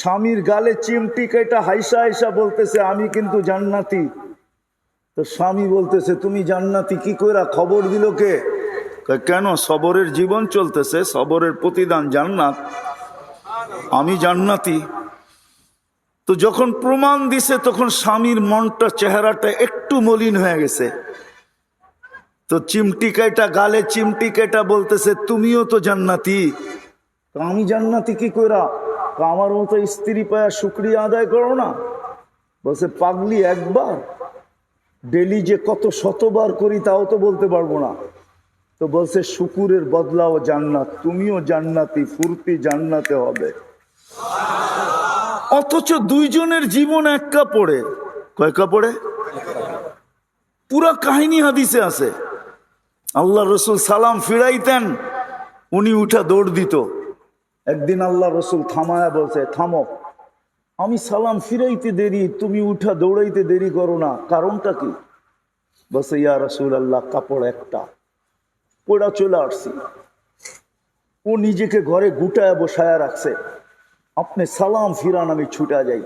স্বামীর গালে চিমটি কেটে হাইসা হাইসা বলতেছে আমি কিন্তু জান্নাতি। তো স্বামী বলতেছে তুমি জান্নাতি কি কইরা, খবর দিল কে? কেন, সবরের জীবন চলতেছে, সবরের প্রতিদান জান্নাত, আমি জান্নাতি। তো যখন প্রমাণ দিছে তখন স্বামীর মনটা, চেহারাটা একটু মলিন হয়ে গেছে। তো চিমটি কেটা, গালে চিমটি কেটা বলতেছে তুমিও তো জান্নাতি। আমি জান্নাতি কি কইরা? আমার মতো স্ত্রী পায়া শুকরিয়া আদায় করো না। বলছে পাগলি, একবার ডেলি যে কত শতবার করি তাও তো বলতে পারবো না। তো বলছে শুকুরের বদলাও জান্নাত, তুমিও জান্নাতি, ফুর্তি জান্নাতে হবে। অথচ দুইজনের জীবন এক কাপড়ে। কয় কাপড়ে? পুরা কাহিনী হাদিসে আছে। আল্লাহ রসুল সালাম ফিরাইতেন, উনি উঠা দৌড় দিত। একদিন আল্লাহ রসুল থামায়া বলছে থামো, আমি সালাম ফিরাইতে দেরি, তুমি উঠা দৌড়াইতে দেরি করো না, কারণটা কি? বলছে ইয়া রসুল আল্লাহ, কাপড় একটা পড়া চলে আসছি। ও নিজেকে ঘরে গুটায় বসায়া রাখছে, আপনি সালাম ফিরান, আমি ছুটা যাই,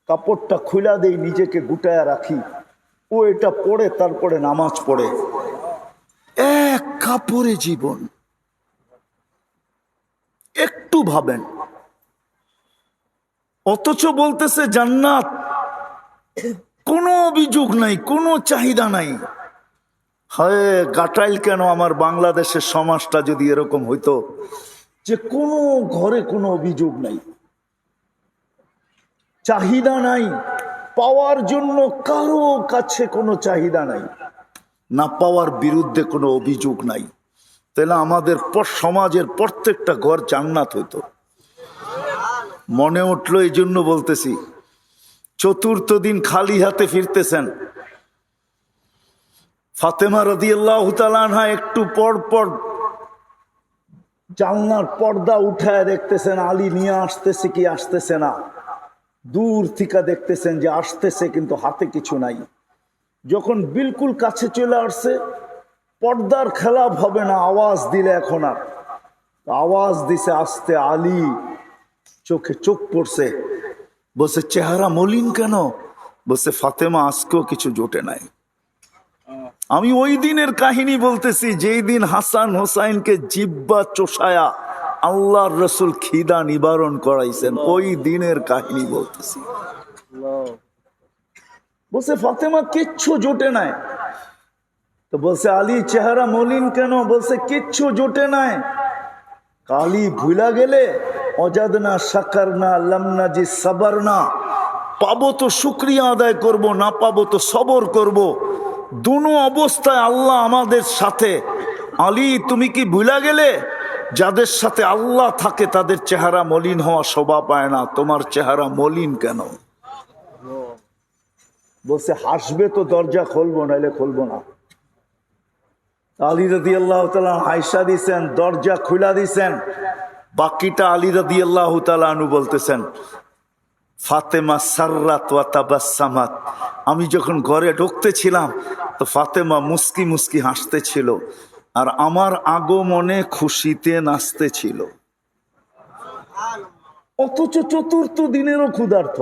কাপড়টা খুলা দেই, নিজেকে গুটায়া রাখি, ও এটা পড়ে তারপরে নামাজ পড়ে। এক কাপড়ে জীবন। একটু ভাবেন। অথচ বলতেছে জান্নাত, কোনো অভিযোগ নাই, কোনো চাহিদা নাই। হয় গাটাইল কেন আমার বাংলাদেশের সমাজটা যদি এরকম হইতো যে কোনো ঘরে কোনো অভিযোগ নাই, চাহিদা নাই, পাওয়ার জন্য কারো কাছে কোনো চাহিদা নাই, না পাওয়ার বিরুদ্ধে কোনো অভিযোগ নাই, তাহলে আমাদের সমাজের প্রত্যেকটা ঘর জান্নাত হইতো। মনে উঠলো এই জন্য বলতেছি। চতুর্থ দিন খালি হাতে ফিরতেছেন। ফাতেমা রাদিয়াল্লাহু তাআলা আনহা একটু পর পর জানলার পর্দা উঠায় দেখতেছেন আলী নিয়ে আসতেছে কি আসতেছে না। দূর থেকে দেখতেছেন যে আসতেছে, কিন্তু হাতে কিছু নাই। যখন বিলকুল কাছে চলে আসছে, পর্দার খেলাপ হবে না, আওয়াজ দিলে এখন আর। আওয়াজ দিছে আসতে, আলী। চোখে চোখ পড়ছে। বলছে চেহারা মলিন কেন? বলছে ফাতেমা আজকেও কিছু জোটে নাই। আমি ওই দিনের কাহিনী বলতেছি, যেই দিন হাসান হোসাইনকে জিব্বা চোষায়া আল্লাহর রসুল খিদা নিবারণ করাইছেন, ওই দিনের কাহিনী বলতেছি। বলছে ফাতেমা কিচ্ছু জোটে নাই। তো বলছে আলী চেহারা মলিন কেন? বলছে কিচ্ছু জোটে নাই। কালি ভুলা গেলে অজাদনা সাকার না লামনা জি সাবার না, পাবো তো শুক্রিয়া আদায় করব, না পাবো তো সবর করব। দুনো অবস্থায় আল্লাহ আমাদের সাথে। আলী তুমি কি ভুলা গেলে যাদের সাথে আল্লাহ থাকে তাদের চেহারা মলিন হওয়া শোভা পায় না, তোমার চেহারা মলিন কেন? বলছে হাসবে তো দরজা খুলবো, নাইলে খুলবো না। আলী রাদিয়াল্লাহু তাআলা আয়েশা দিছেন, দরজা খুলা দিছেন। বাকিটা আলী রাদিয়াল্লাহু তাআলা আনহু বলতেছেন ফাতেমা সাররাত ওয়া তাবাসসামাত, আমি যখন ঘরে ঢুকতেছিলাম তো ফাতেমা মুস্কি মুস্কি হাসতেছিল, আর আমার আগমনে খুশিতে নাচতেছিল। অথচ চতুর্থ দিনেরও ক্ষুধার্ত।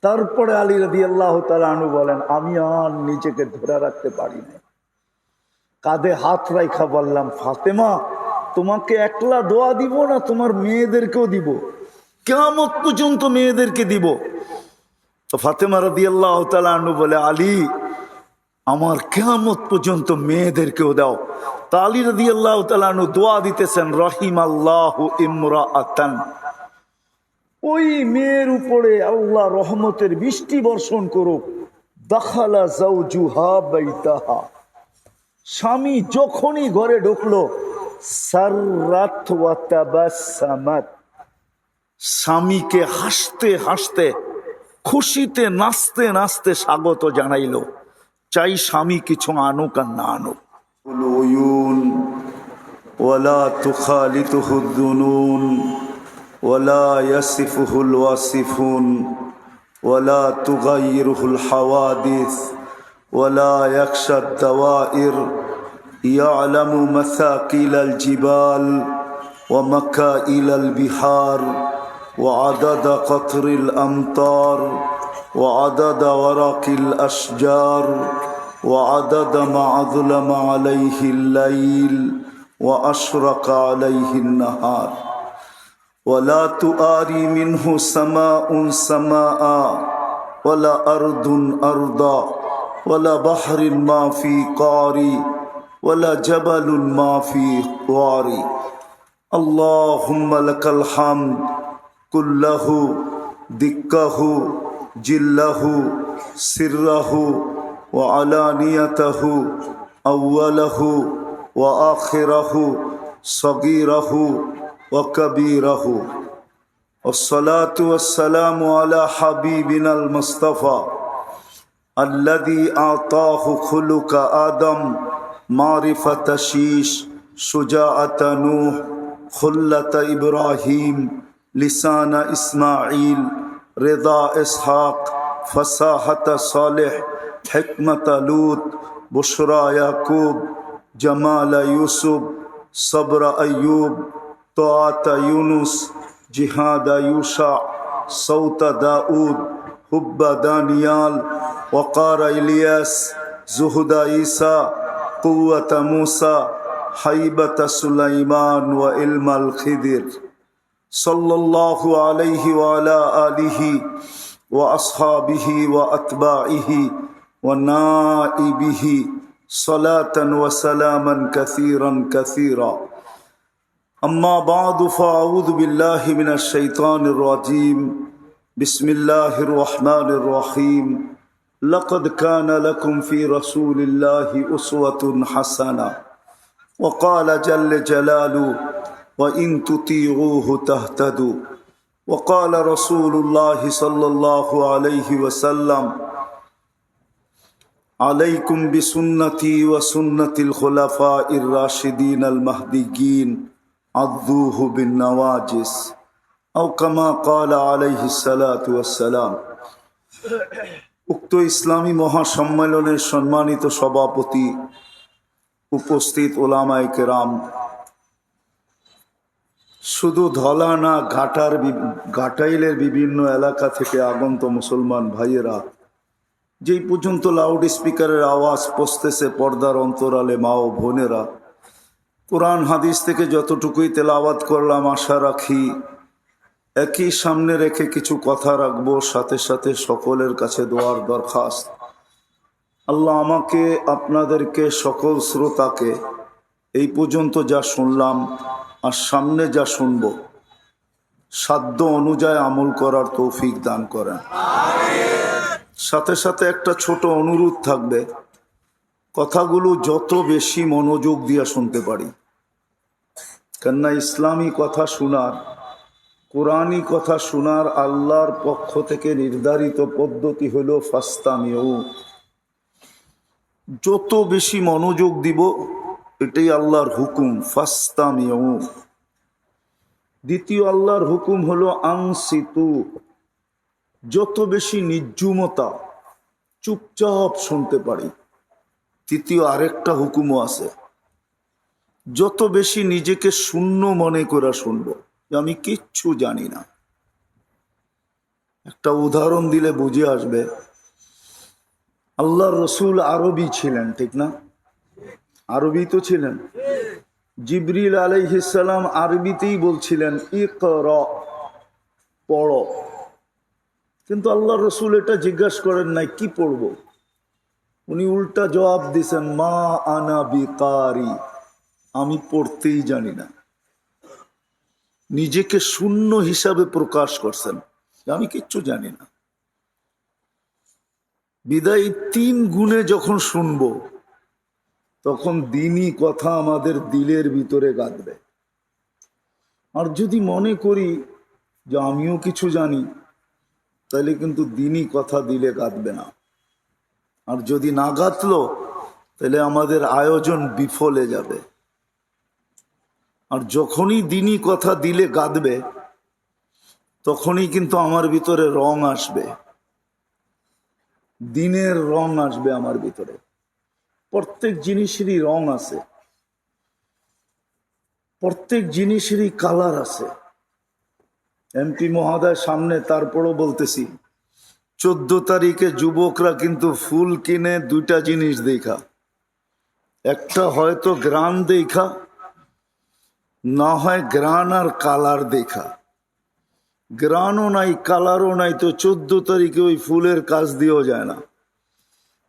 তারপরে আলী রাদিয়াল্লাহু তাআলা আনহু বলেন আমি আর নিজেকে ধরে রাখতে পারি না, কাঁধে হাত রাইখা বললাম ফাতেমা তোমাকে একলা দোয়া দিব না, তোমার মেয়েদেরকেও দিব, কিয়ামত পর্যন্ত মেয়েদেরকে দিব। তো ফাতেমা রাদিয়াল্লাহু তাআলা আনহু বলে আলী আমার কিয়ামত পর্যন্ত মেয়েদেরকেও দাও। তা আলী রাদিয়াল্লাহু তাআলা আনহু দোয়া দিতেছেন রাহিমাল্লাহু ইমরাআতান, ওই মেয়ের উপরে আল্লাহ রহমতের বৃষ্টি বর্ষণ করুক, দাখালা যাওজুহা বাইতাহা, স্বামী যখনই ঘরে ঢুকলো সাররাত ওয়া তাবাসসামাত, স্বামীকে হাসতে হাসতে খুশিতে নাচতে নাচতে স্বাগত জানাইলো। চাই স্বামী কিছু আনুক আর না আনুক। উয়ুন ওয়ালা তুখালিতুহু দুনুন ওয়ালা ইয়াসিফুহুল ওয়াসিফুন ওয়ালা তুগাইয়িরুহুল হাওয়াদিস ওয়ালা ইয়াখশাদ দাওয়াইর ইয়ালামু মাসাকিলাল জিবাল ওয়া মাকাইলাল বিহার وعدد قطر الأمطار وعدد ورق الأشجار وعدد ما أظلم عليه الليل وأشرق عليه النهار ولا تؤاري منه سماء سماء ولا أرض أرضا ولا بحر ما في قاري ولا جبل ما في قاري اللهم لك الحمد كله دكه جله سره وعلانيته أوله وآخره صغيره وكبيره والصلاة والسلام على حبيبنا المصطفى الذي أعطاه خلق آدم معرفة شيش شجاعة نوح خلة إبراهيم لسان إسماعيل رضا إسحاق فصاحة صالح حكمة لوط بشرى يعقوب جمال يوسف صبر أيوب طاعة يونس جهاد يوشع صوت داود حب دانيال وقار إلياس زهد عيسى قوة موسى حيبة سليمان وعلم الخضر صلى الله عليه وعلى آله وأصحابه وأتباعه ونائبه صلاة وسلاما كثيرا كثيرا أما بعد فأعوذ بالله من الشيطان الرجيم بسم الله الرحمن الرحيم لقد كان لكم في رسول الله أسوة حسنة وقال جل جلاله وإن تطيعوه تهتدوا وقال رسول الله صلى الله عليه وسلم عليكم بسنتي وسنة الخلفاء الراشدين المهديين عضوه بالنواجس أو كما قال عليه الصلاة والسلام উক্ত ইসলামী মহাসম্মেলনের সম্মানিত সভাপতি উপস্থিত ওলামায়ে কেরাম শুধু ধলা না ঘাটাইলের বিভিন্ন এলাকা থেকে আগত মুসলমান ভাইয়েরা যেই পর্যন্ত লাউড স্পিকারের আওয়াজ পৌঁছতেছে পর্দার অন্তরালে মা ও বোনেরা কোরআন হাদিস থেকে যতটুকুই তেলাওয়াত করলাম আশা রাখি একই সামনে রেখে কিছু কথা রাখবো সাথে সাথে সকলের কাছে দোয়ার দরখাস্ত আল্লাহ আমাকে আপনাদেরকে সকল শ্রোতাকে এই পর্যন্ত যা শুনলাম আর সামনে যা শুনব সাধ্য অনুযায়ী আমল করার তৌফিক দান করেন সাথে সাথে একটা ছোট অনুরোধ থাকবে কথাগুলো যত বেশি মনোযোগ দিয়ে শুনতে পারি কেননা ইসলামী কথা শোনার কোরআনী কথা শোনার আল্লাহর পক্ষ থেকে নির্ধারিত পদ্ধতি হলো ফাস্তামিউ যত বেশি মনোযোগ দিব এটাই আল্লাহর হুকুম ফাস্তামিউ দ্বিতীয় আল্লাহর হুকুম হলো আনসিতু যত বেশি নির্জুমতা চুপচাপ শুনতে পারি তৃতীয় আরেকটা হুকুমও আছে যত বেশি নিজেকে শূন্য মনে করে শুনবো যে আমি কিচ্ছু জানি না একটা উদাহরণ দিলে বুঝে আসবে আল্লাহর রসুল আরবি ছিলেন ঠিক না আরবি তো ছিলেন জিবরিল আলাইহিস সালাম আরবিতেই বলছিলেন ইকরা পড়ো কিন্তু আল্লাহর রসুল এটা জিজ্ঞাসা করেন নাই কি পড়বো উনি উল্টা জবাব দিয়েছেন মা আনা বিকারি আমি পড়তেই জানি না নিজেকে শূন্য হিসাবে প্রকাশ করছেন আমি কিচ্ছু জানি না বিদায় 3 গুণে যখন শুনবো তখন দিনই কথা আমাদের দিলের ভিতরে গাঁথবে আর যদি মনে করি যে আমিও কিছু জানি তাহলে কিন্তু দিনই কথা দিলে গাঁথবে না আর যদি না গাঁথলো তাহলে আমাদের আয়োজন বিফলে যাবে আর যখনই দিনই কথা দিলে গাঁথবে তখনই কিন্তু আমার ভিতরে রং আসবে দিনের রং আসবে আমার ভিতরে প্রত্যেক জিনিসেরই রং আছে প্রত্যেক জিনিসেরই কালার আছে এমপি মহোদয় সামনে, তারপরও বলতেছি 14 তারিখে যুবকরা কিন্তু ফুল কিনে দুইটা জিনিস দেখা, একটা হয়তো গ্রান দেখা, না হয় গ্রান আর কালার দেখা। গ্রানও নাই কালারও নাই, তো 14 তারিখে ওই ফুলের কাজ দিয়েও যায় না,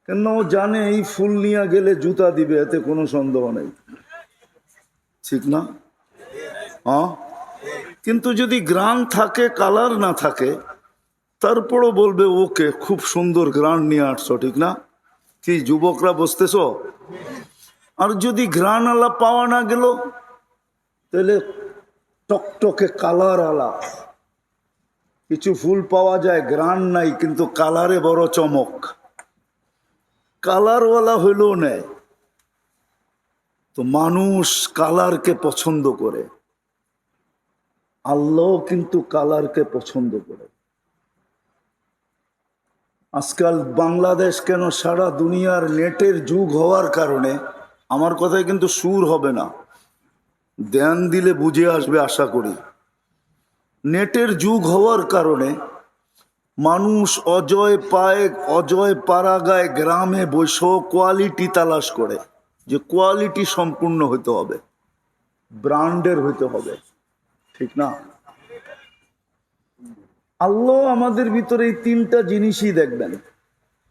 কেন ও জানে এই ফুল নিয়ে গেলে জুতা দিবে, এতে কোনো সন্দেহ নেই, ঠিক না? হ্যাঁ, কিন্তু যদি গ্রান থাকে কালার না থাকে, তারপরও বলবে ওকে খুব সুন্দর গ্রান নিয়ে আসছো, ঠিক না? কি যুবকরা বসতেছ? আর যদি গ্রান আলা পাওয়া না গেল, তাহলে টকটকে কালার আলা কিছু ফুল পাওয়া যায়, গ্রান নাই কিন্তু কালারে বড় চমক, কালারওয়ালা হইলেও নেয়। তো মানুষ কালারকে পছন্দ করে, আল্লাহ কিন্তু কালারকে পছন্দ করে। আজকাল বাংলাদেশ কেন, সারা দুনিয়ার নেটের যুগ হওয়ার কারণে, আমার কথায় কিন্তু সুর হবে না, ধ্যান দিলে বুঝে আসবে আশা করি। নেটের যুগ হওয়ার কারণে মানুষ অজয় পায়, অজয় পাড়াগায় গ্রামে বসে কোয়ালিটি তালাশ করে, যে কোয়ালিটি সম্পূর্ণ হইতে হবে, ব্র্যান্ডের হইতে হবে, ঠিক না? আল্লাহ আমাদের ভিতরে এই তিনটা জিনিসই দেখবেন,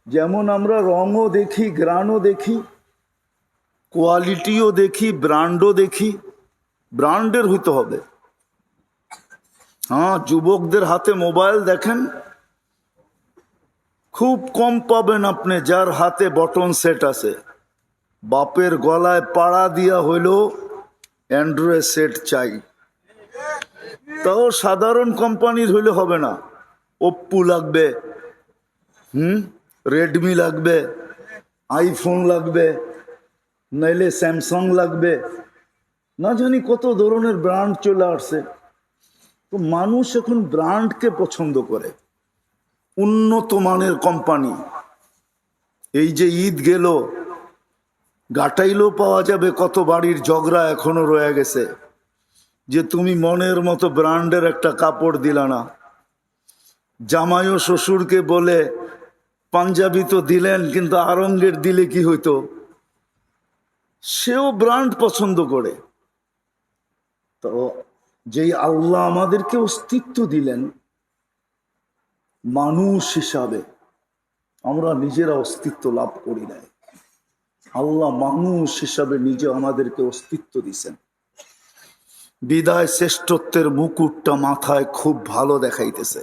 যেমন আমরা রঙও দেখি, গ্রানও দেখি, কোয়ালিটিও দেখি, ব্র্যান্ডও দেখি, ব্র্যান্ডের হইতে হবে। হ্যাঁ, যুবকদের হাতে মোবাইল দেখেন, খুব কম পাবেন আপনি যার হাতে বটন সেট আছে। বাপের গলায় পাড়া দিয়া হইলেও অ্যান্ড্রয়েড সেট চাই, তাও সাধারণ কোম্পানির হইলে হবে না, ওপ্পো লাগবে, রেডমি লাগবে, আইফোন লাগবে, নাইলে স্যামসাং লাগবে, না জানি কত ধরনের ব্র্যান্ড চলে আসছে। তো মানুষ এখন ব্র্যান্ডকে পছন্দ করে, উন্নত মানের কোম্পানি। এই যে ঈদ গেল, গাটাইলেও পাওয়া যাবে কত বাড়ির ঝগড়া এখনো রয়ে গেছে, যে তুমি মনের মতো ব্র্যান্ডের একটা কাপড় দিলা না। জামাই ও শ্বশুরকে বলে পাঞ্জাবি তো দিলেন, কিন্তু আরঙ্গের দিলে কি হইতো? সেও ব্র্যান্ড পছন্দ করে। তো যেই আল্লাহ আমাদেরকে অস্তিত্ব দিলেন মানুষ হিসাবে, আমরা নিজেরা অস্তিত্ব লাভ করি নাই, আল্লাহ মানুষ হিসাবে নিজে আমাদেরকে অস্তিত্ব দিছেন। বিদায় শ্রেষ্ঠত্বের মুকুটটা মাথায় খুব ভালো দেখাইতেছে।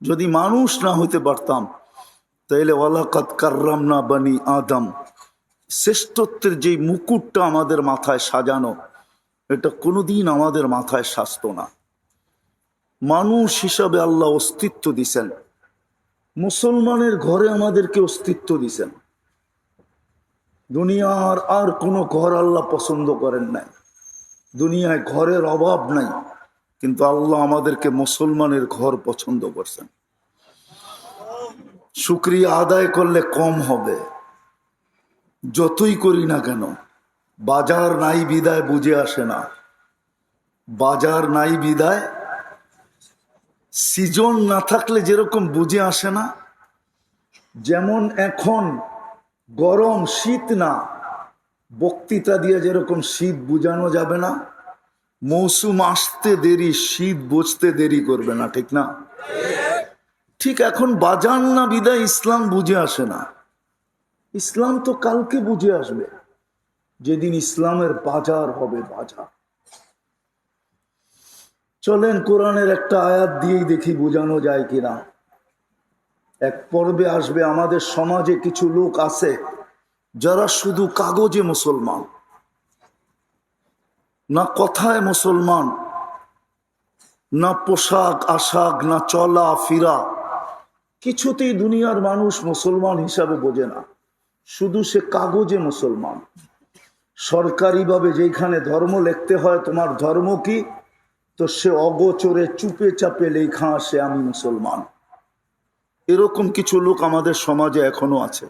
যদি মানুষ না হইতে পারতাম, তাইলে ওয়ালাকাদ কাররামনা বানি আদম, শ্রেষ্ঠত্বের যেই মুকুটটা আমাদের মাথায় সাজানো, এটা কোনোদিন আমাদের মাথায় সাজতো না। মানুষ হিসাবে আল্লাহ অস্তিত্ব দিছেন, মুসলমানের ঘরে আমাদেরকে অস্তিত্ব দিছেন। দুনিয়ার আর কোনো ঘর আল্লাহ পছন্দ করেন নাই, দুনিয়ায় ঘরের অভাব নাই, কিন্তু আল্লাহ আমাদেরকে মুসলমানের ঘর পছন্দ করছেন। শুকরিয়া আদায় করলে কম হবে, যতই করি না কেন। বাজার নাই বিদায় বুঝে আসে না, বাজার নাই বিদায়, সিজন না থাকলে যেরকম বুঝে আসে না। যেমন এখন গরম, শীত না, বক্তৃতা দিয়ে যেরকম শীত বুঝানো যাবে না, মৌসুম আসতে দেরি, শীত বুঝতে দেরি করবে না, ঠিক না? ঠিক এখন বাজার না বিদায় ইসলাম বুঝে আসে না। ইসলাম তো কালকে বুঝে আসবে, যেদিন ইসলামের বাজার হবে, বাজার। চলেন কোরআনের একটা আয়াত দিয়েই দেখি বোঝানো যায় কিনা। এক পর্বে আসবে আমাদের সমাজে কিছু লোক আছে যারা শুধু কাগজে মুসলমান, না কথায় মুসলমান, না পোশাক আশাক, না চলা ফিরা, কিছুতেই দুনিয়ার মানুষ মুসলমান হিসাবে বোঝে না, শুধু সে কাগজে মুসলমান। সরকারিভাবে যেখানে ধর্ম লিখতে হয় তোমার ধর্ম কি, তো সে অগোচরে চুপে চাপে লেখা আসে আমি মুসলমান। এরকম কিছু লোক আমাদের সমাজে এখনো আছে।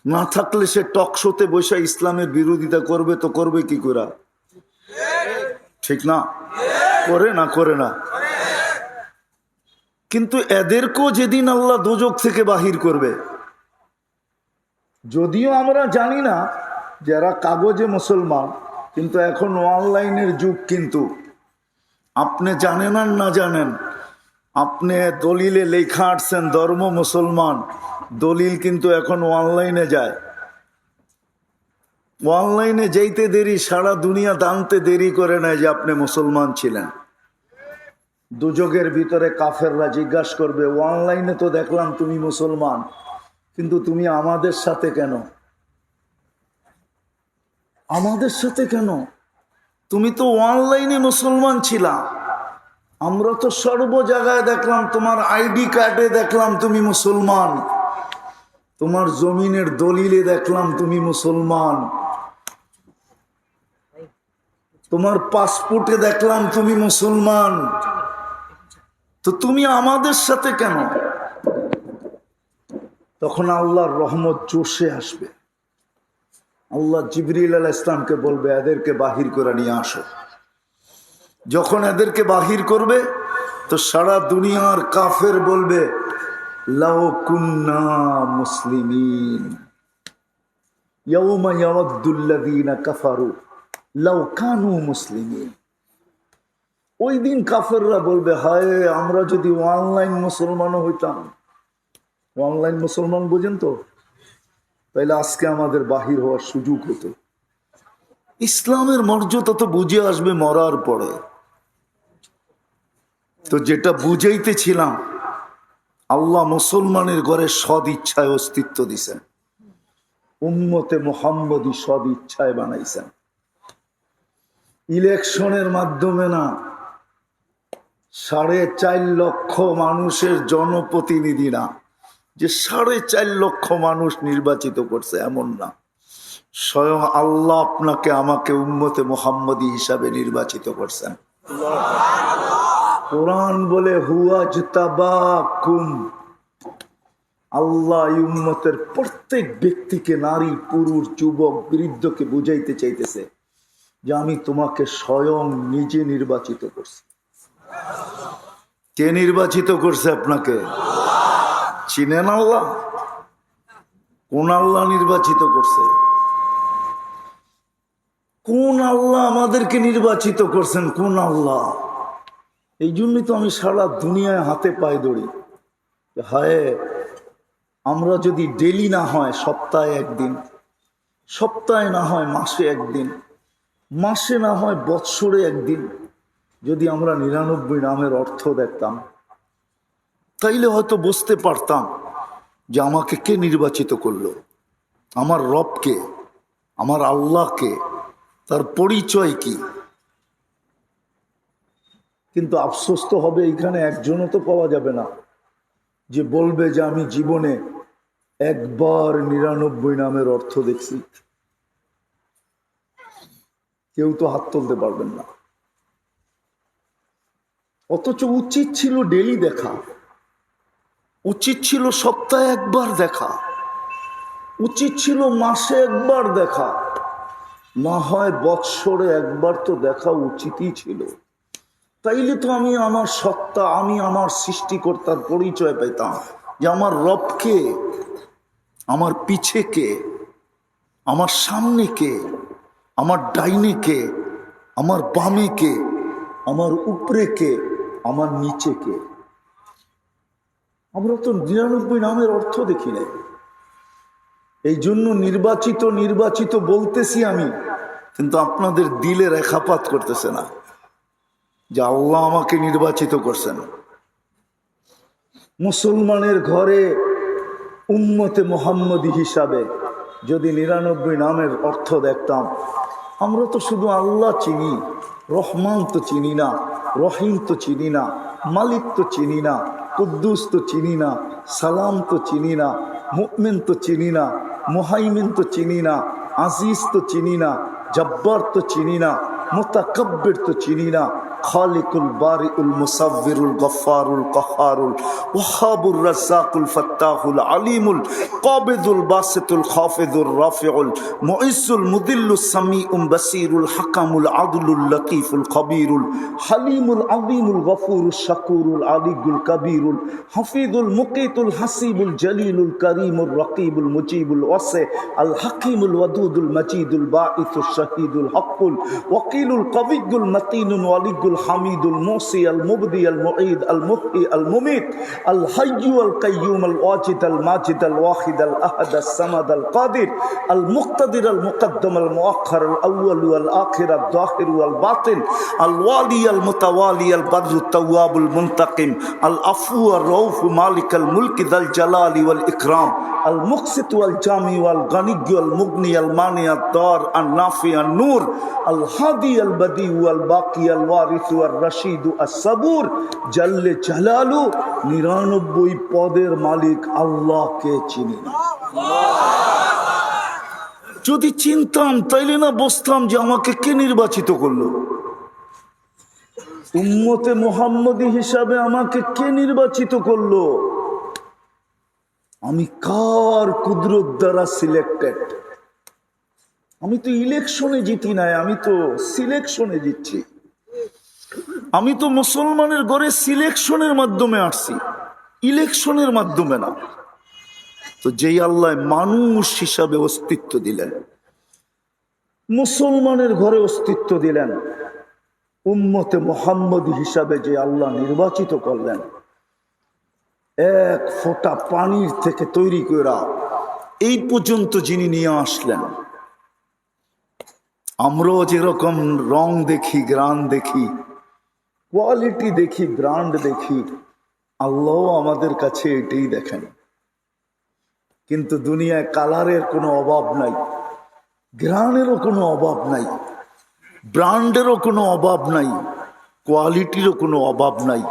না থাকলে সে টকশোতে বসে ইসলামের বিরোধিতা করবে, তো করবে কি করে, ঠিক না? করে না করে না? কিন্তু এদেরকেও যেদিন আল্লাহ দোজখ থেকে বাহির করবে, যদিও আমরা জানি না যারা কাগজে মুসলমান, কিন্তু এখন অনলাইনের যুগ। কিন্তু আপনি জানেন আর না জানেন, আপনি দলিলে লেখা আসছেন ধর্ম মুসলমান, দলিল কিন্তু এখন অনলাইনে যায়। অনলাইনে যেতে দেরি, সারা দুনিয়া জানতে দেরি করে নাই যে আপনি মুসলমান ছিলেন। দুযোগের ভিতরে কাফেররা জিজ্ঞাসা করবে, অনলাইনে তো দেখলাম তুমি মুসলমান, কিন্তু তুমি আমাদের সাথে কেন? আমাদের সাথে কেন? তুমি তো অনলাইনে মুসলমান ছিলা, আমরা তো সর্ব জায়গায় দেখলাম, তোমার আইডি কার্ডে দেখলাম তুমি মুসলমান, তোমার জমিনের দলিলে দেখলাম তুমি মুসলমান, তোমার পাসপোর্টে দেখলাম তুমি মুসলমান, তো তুমি আমাদের সাথে কেন? তখন আল্লাহর রহমত জোশে আসবে। আল্লাহ জিবরিল আলাইহিস সালামকে বলবে, এদেরকে বাহির করে নিয়ে আসো। যখন এদেরকে বাহির করবে, তো সারা দুনিয়ার কাফের বলবে, লাউ কুন্না মুসলিমিন ইয়াউমা ইয়াওয়াদ্দুল্লাযীনা কাফারু লাউ কানু মুসলিমিন। ওই দিন কাফেররা বলবে, হায় আমরা যদি অনলাইন মুসলমানও হইতাম। অনলাইন মুসলমান বোঝেন তো? তাইলে আজকে আমাদের বাহির হওয়ার সুযোগ হতো। ইসলামের মর্যাদা তো বুঝে আসবে মরার পরে। তো যেটা বুঝাইতেছিলাম, আল্লাহ মুসলমানের ঘরে সদ ইচ্ছায় অস্তিত্ব দিছেন, উম্মতে মুহাম্মদী সদ ইচ্ছায় বানাইছেন। ইলেকশনের মাধ্যমে না, 4.5 লক্ষ মানুষের জনপ্রতিনিধি না, যে 4.5 লক্ষ মানুষ নির্বাচিত করছে এমন না, স্বয়ং আল্লাহ আপনাকে আমাকে উম্মতে মুহাম্মদী হিসাবে নির্বাচিত করছেন। কোরআন বলে, হুয়াজতাবাকুম, আল্লাহ উম্মতের প্রত্যেক ব্যক্তিকে, নারী পুরুষ যুবক বৃদ্ধকে বুঝাইতে চাইতেছে যে আমি তোমাকে স্বয়ং নিজে নির্বাচিত করছি। কে নির্বাচিত করছে আপনাকে? চিনেন আল্লাহ? কোন আল্লাহ নির্বাচিত করছে? কোন আল্লাহ আমাদেরকে নির্বাচিত করছেন? কোন আল্লাহ? এই জন্যই তো আমি সারা দুনিয়ায় হাতে পায়ে দৌড়ি। হায়, আমরা যদি ডেলি না হয় সপ্তাহে একদিন, সপ্তাহে না হয় মাসে একদিন, মাসে না হয় বৎসরে একদিন, যদি আমরা 99 নামের অর্থ দেখতাম, তাইলে হয়তো বুঝতে পারতাম যে আমাকে কে নির্বাচিত করলো, আমার রবকে, আমার আল্লাহকে, তার পরিচয় কি। কিন্তু আফসোস তো হবে, এখানে একজনও তো পাওয়া যাবে না যে বলবে যে আমি জীবনে একবার 99 নামের অর্থ দেখছি। কেউ তো হাত তুলতে পারবেন না। অথচ উচিত ছিল ডেলি দেখা, উচিত ছিল সপ্তাহে একবার দেখা, উচিত ছিল মাসে একবার দেখা, না হয় বৎসরে একবার তো দেখা উচিতই ছিল। তাইলে তো আমি আমার সত্তা, আমি আমার সৃষ্টিকর্তার পরিচয় পেতাম যে আমার রবকে, আমার পিছে কে, আমার সামনে কে, আমার ডাইনে কে, আমার বামে কে, আমার উপরে কে, আমার নিচে কে। আমরা তো 99 নামের অর্থ দেখি নাই। এই জন্য নির্বাচিত নির্বাচিত বলতেছি আমি, কিন্তু আপনাদের দিলে রেখাপাত করতেছে না যে আল্লাহ আমাকে নির্বাচিত করছেন। মুসলমানের ঘরে উম্মতে মুহাম্মদী হিসাবে যদি 99 নামের অর্থ দেখতাম, আমরা তো শুধু আল্লাহ চিনি, রহমান তো চিনি না, রহিম তো চিনি না, মালিক তো চিনি না, কুদ্দুস তো চিনি না, সালাম তো চিনি না, মুমিন তো চিনি না, মুহাইমিন তো চিনি না, আজিজ তো চিনি না, জব্বার তো চিনি না, মুতাকাব্বির তো চিনি না, খালিকুল বারিউল মুসাব্বিরুল গফফারুল কাহ্হারুল ওয়াহাবুর রাজ্জাকুল ফাত্তাহুল আলিমুল কাবিদুল বাসিতুল খাফিদুর রাফিউল মুইজ্জুল মুদিল্লুস সামিউল বাসিরুল হাকামুল আদলুল লতীফুল খবীরুল হালিমুল আযীমুল গফুরুশ শাকুরুল আলিয়ুল কবীরুল হাফিজুল মুকিতুল হাসিবুল জলিলুল করিমুর রকিবুল মুজিবুল ওয়াসি আল হাকিমুল ওয়াদুদুল মজিদুল বাঈসুশ শাহীদুল হকুল ওয়াকিলুল কবিয়ুল মতিনুল ওয়ালিয়ুল হামিদুল মুসি আল মুবদি আল মুঈদ আল মুহয়ি আল মুমীত আল হাইয়্যু আল কাইয়্যুম আল ওয়াজিদ আল মাজিদ আল ওয়াহিদ আল আহাদ আস সামাদ আল কাদির আল মুক্তাদির আল মুকদ্দম আল মুআখ্খার আল আউয়াল ওয়াল আখির আল যাহির ওয়াল বাতিন আল ওয়ালি আল মুতাওয়ালি আল বদরুত তাওয়াবুল মুনতাকিম আল আফু আর রউফ মালিক আল মুলক যাল জালালি ওয়াল ইকরাম আল মুকসিত ওয়াল জামি ওয়াল গনিয়্য আল মুগনি আল মানি আদ দার আন নাফি আন নূর আল হাদি আল বদি ওয়াল বাকি আল ওয়ারিস ওয়াল রশিদ আস সাবুর জাল্লে জালালু 99 পদের মালিক আল্লাহকে চিনি না। যদি চিনতাম তাইলে না বসতাম যে আমাকে কে নির্বাচিত করলো, উম্মতে মুহাম্মদী হিসাবে আমাকে কে নির্বাচিত করলো, আমি কার কুদরত দ্বারা সিলেক্টেড। আমি তো ইলেকশনে জিতি নাই, আমি তো সিলেকশনে জিতছি। আমি তো মুসলমানের ঘরে সিলেকশনের মাধ্যমে আসছি, ইলেকশনের মাধ্যমে না। তো যেই আল্লাহ মানুষ হিসাবে অস্তিত্ব দিলেন, মুসলমানের ঘরে অস্তিত্ব দিলেন, উম্মতে মুহাম্মদী হিসাবে যে আল্লাহ নির্বাচিত করলেন, এক ফোঁটা পানির থেকে তৈরি করা এই পর্যন্ত যিনি নিয়ে আসলেন, আমরাও যেরকম রং দেখি, গ্রান দেখি, কোয়ালিটি দেখি, ব্র্যান্ড দেখি, আল্লাহ আমাদের কাছে এটাই দেখেন। কিন্তু দুনিয়ায় কালারের কোনো অভাব নাই, গ্রানেরও কোনো অভাব নাই, ব্র্যান্ডেরও কোনো অভাব নাই, কোয়ালিটিরও কোনো অভাব নাই।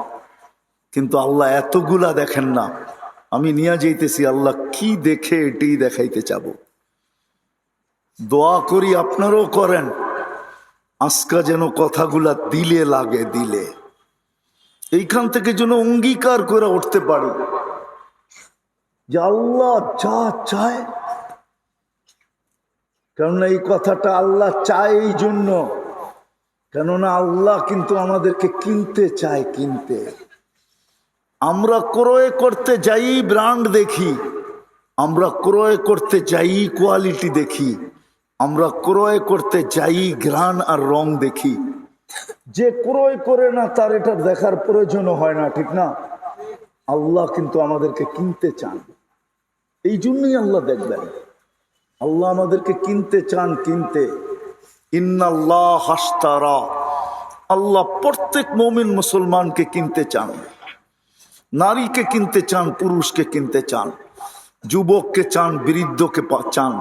কিন্তু আল্লাহ এতগুলা দেখেন না। আমি নিয়ে যাইতেছি, আল্লাহ কি দেখে এটাই দেখাইতে চাব। দোয়া করি আপনারাও করেন, আজকা যেন কথাগুলা দিলে লাগে, দিলে এইখান থেকে যেন অঙ্গীকার করে উঠতে পারি যে আল্লাহ যা চায়, কেননা এই কথাটা আল্লাহ চায় এই জন্য, কেননা আল্লাহ কিন্তু আমাদেরকে কিনতে চায়, কিনতে। আমরা ক্রয় করতে যাই ব্র্যান্ড দেখি, আমরা ক্রয় করতে যাই কোয়ালিটি দেখি, আমরা ক্রয় করতে যাই ঘ্রাণ আর রং দেখি। যে ক্রয় করে না তার এটা দেখার প্রয়োজন হয় না, ঠিক না? আল্লাহ কিন্তু আমাদেরকে কিনতে চান, এই জন্যই আল্লাহ দেখবেন। আল্লাহ আমাদেরকে কিনতে চান, কিনতে। ইন্নাল্লাহ হাশতারা, আল্লাহ প্রত্যেক মুমিন মুসলমানকে কিনতে চান, নারীকে কিনতে চান, পুরুষকে কিনতে চান, যুবককে চান, বৃদ্ধকে চান,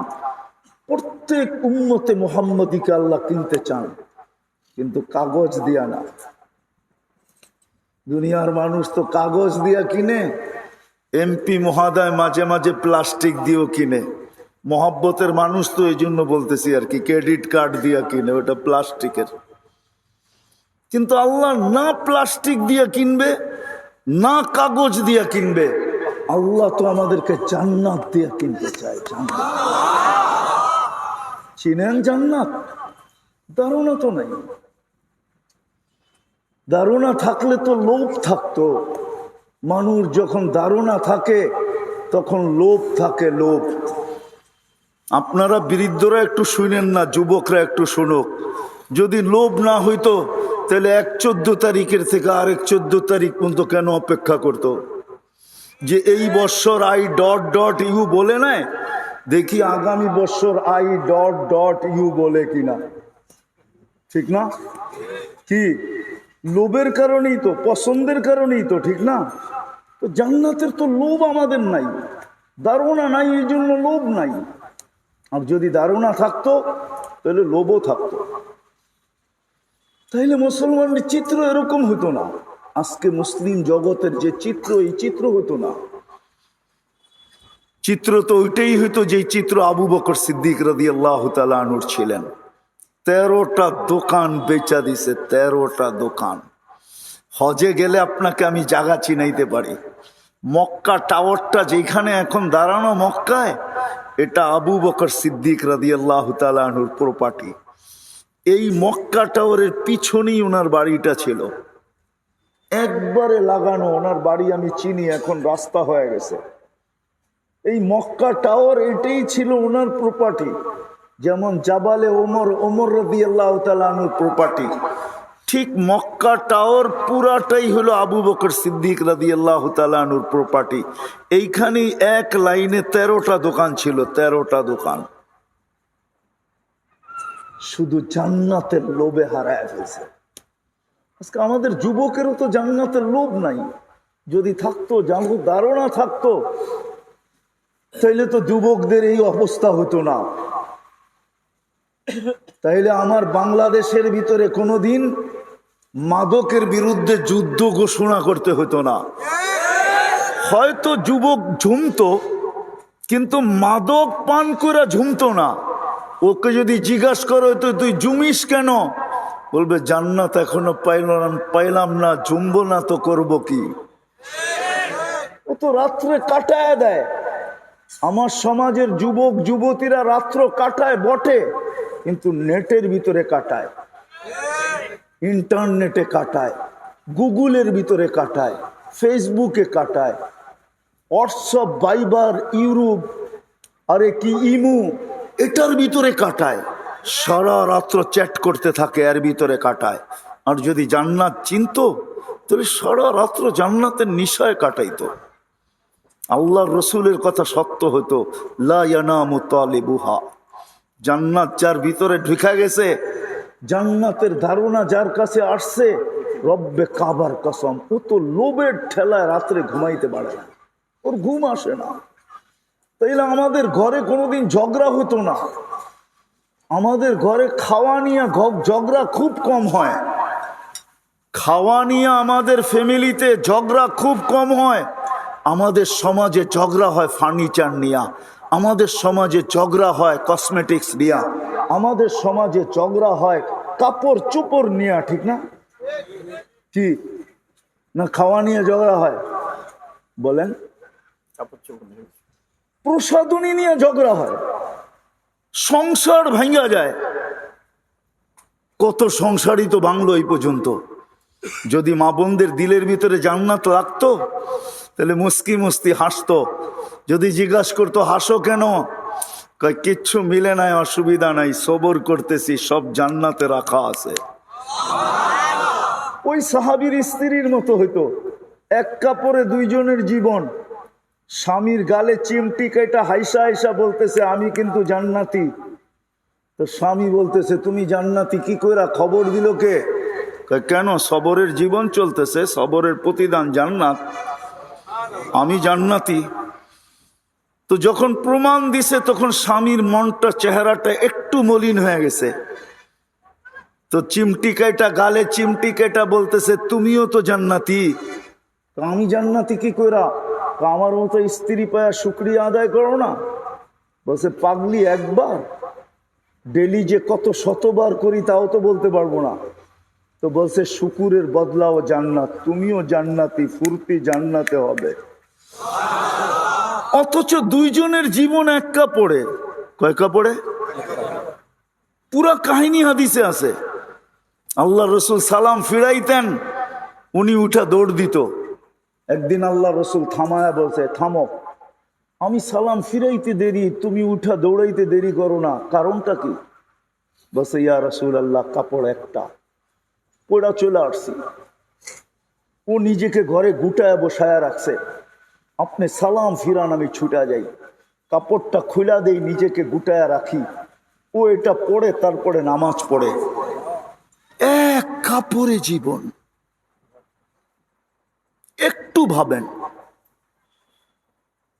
প্রত্যেক উম্মতে মুহাম্মদীকে আল্লাহ কিনতে চান, কিন্তু কাগজ দিয়া না। দুনিয়ার মানুষ তো কাগজ দিয়া কিনে, এমপি মহোদয় মাঝে মাঝে প্লাস্টিক দিয়েও কিনে। মহব্বতের মানুষ তো এই জন্য বলতেছি আর কি, ক্রেডিট কার্ড দিয়া কিনে, ওটা প্লাস্টিকের। কিন্তু আল্লাহ না প্লাস্টিক দিয়া কিনবে, না কাগজ দিয়া কিনবে, আল্লাহ তো আমাদেরকে জান্নাত দিয়া কিনতে চায়। জান্নাত চিনেন? জান্নাত ধারণা তো নাই। ধারণা থাকলে তো লোভ থাকতো। মানুষ যখন ধারণা থাকে তখন লোভ থাকে, লোভ। আপনারা বৃদ্ধরা একটু শুনেন না, যুবকরা একটু শুনুক। যদি লোভ না হইতো তাহলে 14 তারিখের থেকে আরেক 14 তারিখ পর্যন্ত কেন অপেক্ষা করত? যে এই বছর I.U বলে নাই, দেখি আগামী বছর I.U বলে কিনা, ঠিক না? কি লোভের কারণেই তো, পছন্দের কারণেই তো, ঠিক না? তো জান্নাতের তো লোভ আমাদের নাই, ধারণা নাই, এই জন্য লোভ নাই। আর যদি ধারণা থাকতো তাহলে লোভও থাকতো। তাইলে মুসলমানের চিত্র এরকম হতো না। আজকে মুসলিম জগতের যে চিত্র, এই চিত্র হতো না। চিত্র তো ওইটাই হতো যে চিত্র আবু বকর সিদ্দিক রাদিয়াল্লাহু তাআলা আনহু ছিলেন। 13টা দোকান বেচা দিছে, 13টা দোকান। হজে গেলে আপনাকে আমি জায়গা চিনাইতে পারি। মক্কা টাওয়ারটা যেখানে এখন দাঁড়ানো মক্কায়, এটা আবু বকর সিদ্দিক রাদিয়াল্লাহু তাআলা আনহুর প্রপার্টি। এই মক্কা টাওয়ারের পিছনেই ওনার বাড়িটা ছিল, একবারে লাগানো। ওনার বাড়ি আমি চিনি, এখন রাস্তা হয়ে গেছে। এই মক্কা টাওয়ার এটাই ছিল ওনার প্রপার্টি। যেমন জাবালে ওমর রাদিয়াল্লাহু তাআলা আনহুর প্রপার্টি, ঠিক মক্কা টাওয়ার পুরাটাই হলো আবু বকর সিদ্দিক রাদিয়াল্লাহু তাআলা আনহুর প্রপার্টি। এইখানে এক লাইনে 13টা দোকান ছিল, 13টা দোকান। শুধু জান্নাতের লোভে হারায় ফেলছে। আজকে আমাদের যুবকেরও তো জান্নাতের লোভ নাই। যদি থাকতো, ধারণা থাকতো, তাইলে তো যুবকদের এই অবস্থা হতো না। তাইলে আমার বাংলাদেশের ভিতরে কোনোদিন মাদকের বিরুদ্ধে যুদ্ধ ঘোষণা করতে হতো না। হয়তো যুবক ঝুমতো, কিন্তু মাদক পান করে ঝুমতো না। ওকে যদি জিজ্ঞাসা করো তো তুই জুমিস কেন, বলবে জান্নাত এখনো পাইলাম না, জুমবো না তো করবো কি। ও তো রাত্রে কাটায় দেয়। আমার সমাজের যুবক যুবতীরা রাত্র কাটায় বটে, কিন্তু নেটের ভিতরে কাটায়, ইন্টারনেটে কাটায়, গুগলের ভিতরে কাটায়, ফেসবুকে কাটায়, হোয়াটসঅ্যাপ, ভাইবার, ইউরোপ, আরে কি ইমু, এটার ভিতরে কাটায়। সারা রাত্র চ্যাট করতে থাকে, এর ভিতরে কাটায়। আর যদি জান্নাত চিনতো, তাহলে সারা রাত্র জান্নাতের নিশায় কাটাইতো। আল্লাহর রসুলের কথা সত্য হতো, লা ইয়ানামু তালিবুহা। জান্নাত যার ভিতরে ঢুকে গেছে, জান্নাতের ধারণা যার কাছে আসছে, রব্বে কাবার কসম, ও তো লোভের ঠেলায় রাত্রে ঘুমাইতে পারে না, ওর ঘুম আসে না। তাইলে আমাদের ঘরে কোনোদিন ঝগড়া হতো না। আমাদের ঘরে খাওয়া নিয়ে ঝগড়া খুব কম হয়। খাওয়া নিয়ে আমাদের ফ্যামিলিতে ঝগড়া খুব কম হয়। আমাদের সমাজে ঝগড়া হয় ফার্নিচার নিয়ে, আমাদের সমাজে ঝগড়া হয় কসমেটিক্স নিয়ে, আমাদের সমাজে ঝগড়া হয় কাপড় চোপড় নিয়ে, ঠিক না? কি না খাওয়া নিয়ে ঝগড়া হয় বলেন? প্রসাদনী নিয়ে ঝগড়া হয়, সংসার ভাঙ্গা যায়। কত সংসারই তো ভাঙলো এই পর্যন্ত। যদি মা বোনদের দিলের ভিতরে জান্নাত লাগতো, তাহলে মুস্কি মুস্তি হাসতো। যদি জিজ্ঞাসা করতো হাসো কেন, কয় কিচ্ছু মিলে নাই, অসুবিধা নাই, সবর করতেছি, সব জান্নাতে রাখা আছে। ওই সাহাবীর স্ত্রীর মতো হইতো, এক কাপড়ে দুইজনের জীবন। স্বামীর গালে চিমটি কেটে হাইসা হাইসা বলতেছে আমি কিন্তু জান্নাতি। তো স্বামী বলতেছে তুমি জান্নাতি কি কইরা, খবর দিল কে? কেন, সবরের জীবন চলতেছে, সবরের প্রতিদান জান্নাত, আমি জান্নাতি। তো যখন প্রমাণ দিছে, তখন স্বামীর মনটা, চেহারাটা একটু মলিন হয়ে গেছে। তো চিমটি কাইটা, গালে চিমটি কাইটা বলতেছে তুমিও তো জান্নাতি। আমি জান্নাতি কি কইরা? আমার মতো স্ত্রী পায়া শুকরিয়া আদায় করো না। বলছে পাগলি, একবার ডেলি যে কত শতবার করি তাও তো বলতে পারবো না। তো বলছে শুকুরের বদলাও জান্নাত, তুমিও জান্নাতি, ফুর্তি জান্নাতে হবে। অথচ দুইজনের জীবন এক কাপড়ে। কয় কাপড়ে? পুরা কাহিনী হাদিসে আছে। আল্লাহ রসুল সালাম ফিরাইতেন, উনি উঠা দৌড় দিত। একদিন আল্লাহ রসুল থামায়া বলছে থামো, আমি সালাম ফিরাইতে দেরি, তুমি উঠা দৌড়াইতে দেরি করো না, কারণটা কি? বলছে ইয়া রসুল আল্লাহ, কাপড় একটা পড়া চলে আসছি। ও নিজেকে ঘরে গুটায় বসায়া রাখছে, আপনি সালাম ফিরান, আমি ছুটা যাই, কাপড়টা খুলা দেই, নিজেকে গুটায়া রাখি। ও এটা পড়ে, তারপরে নামাজ পড়ে। এক কাপড়ে জীবন। একটু ভাবেন।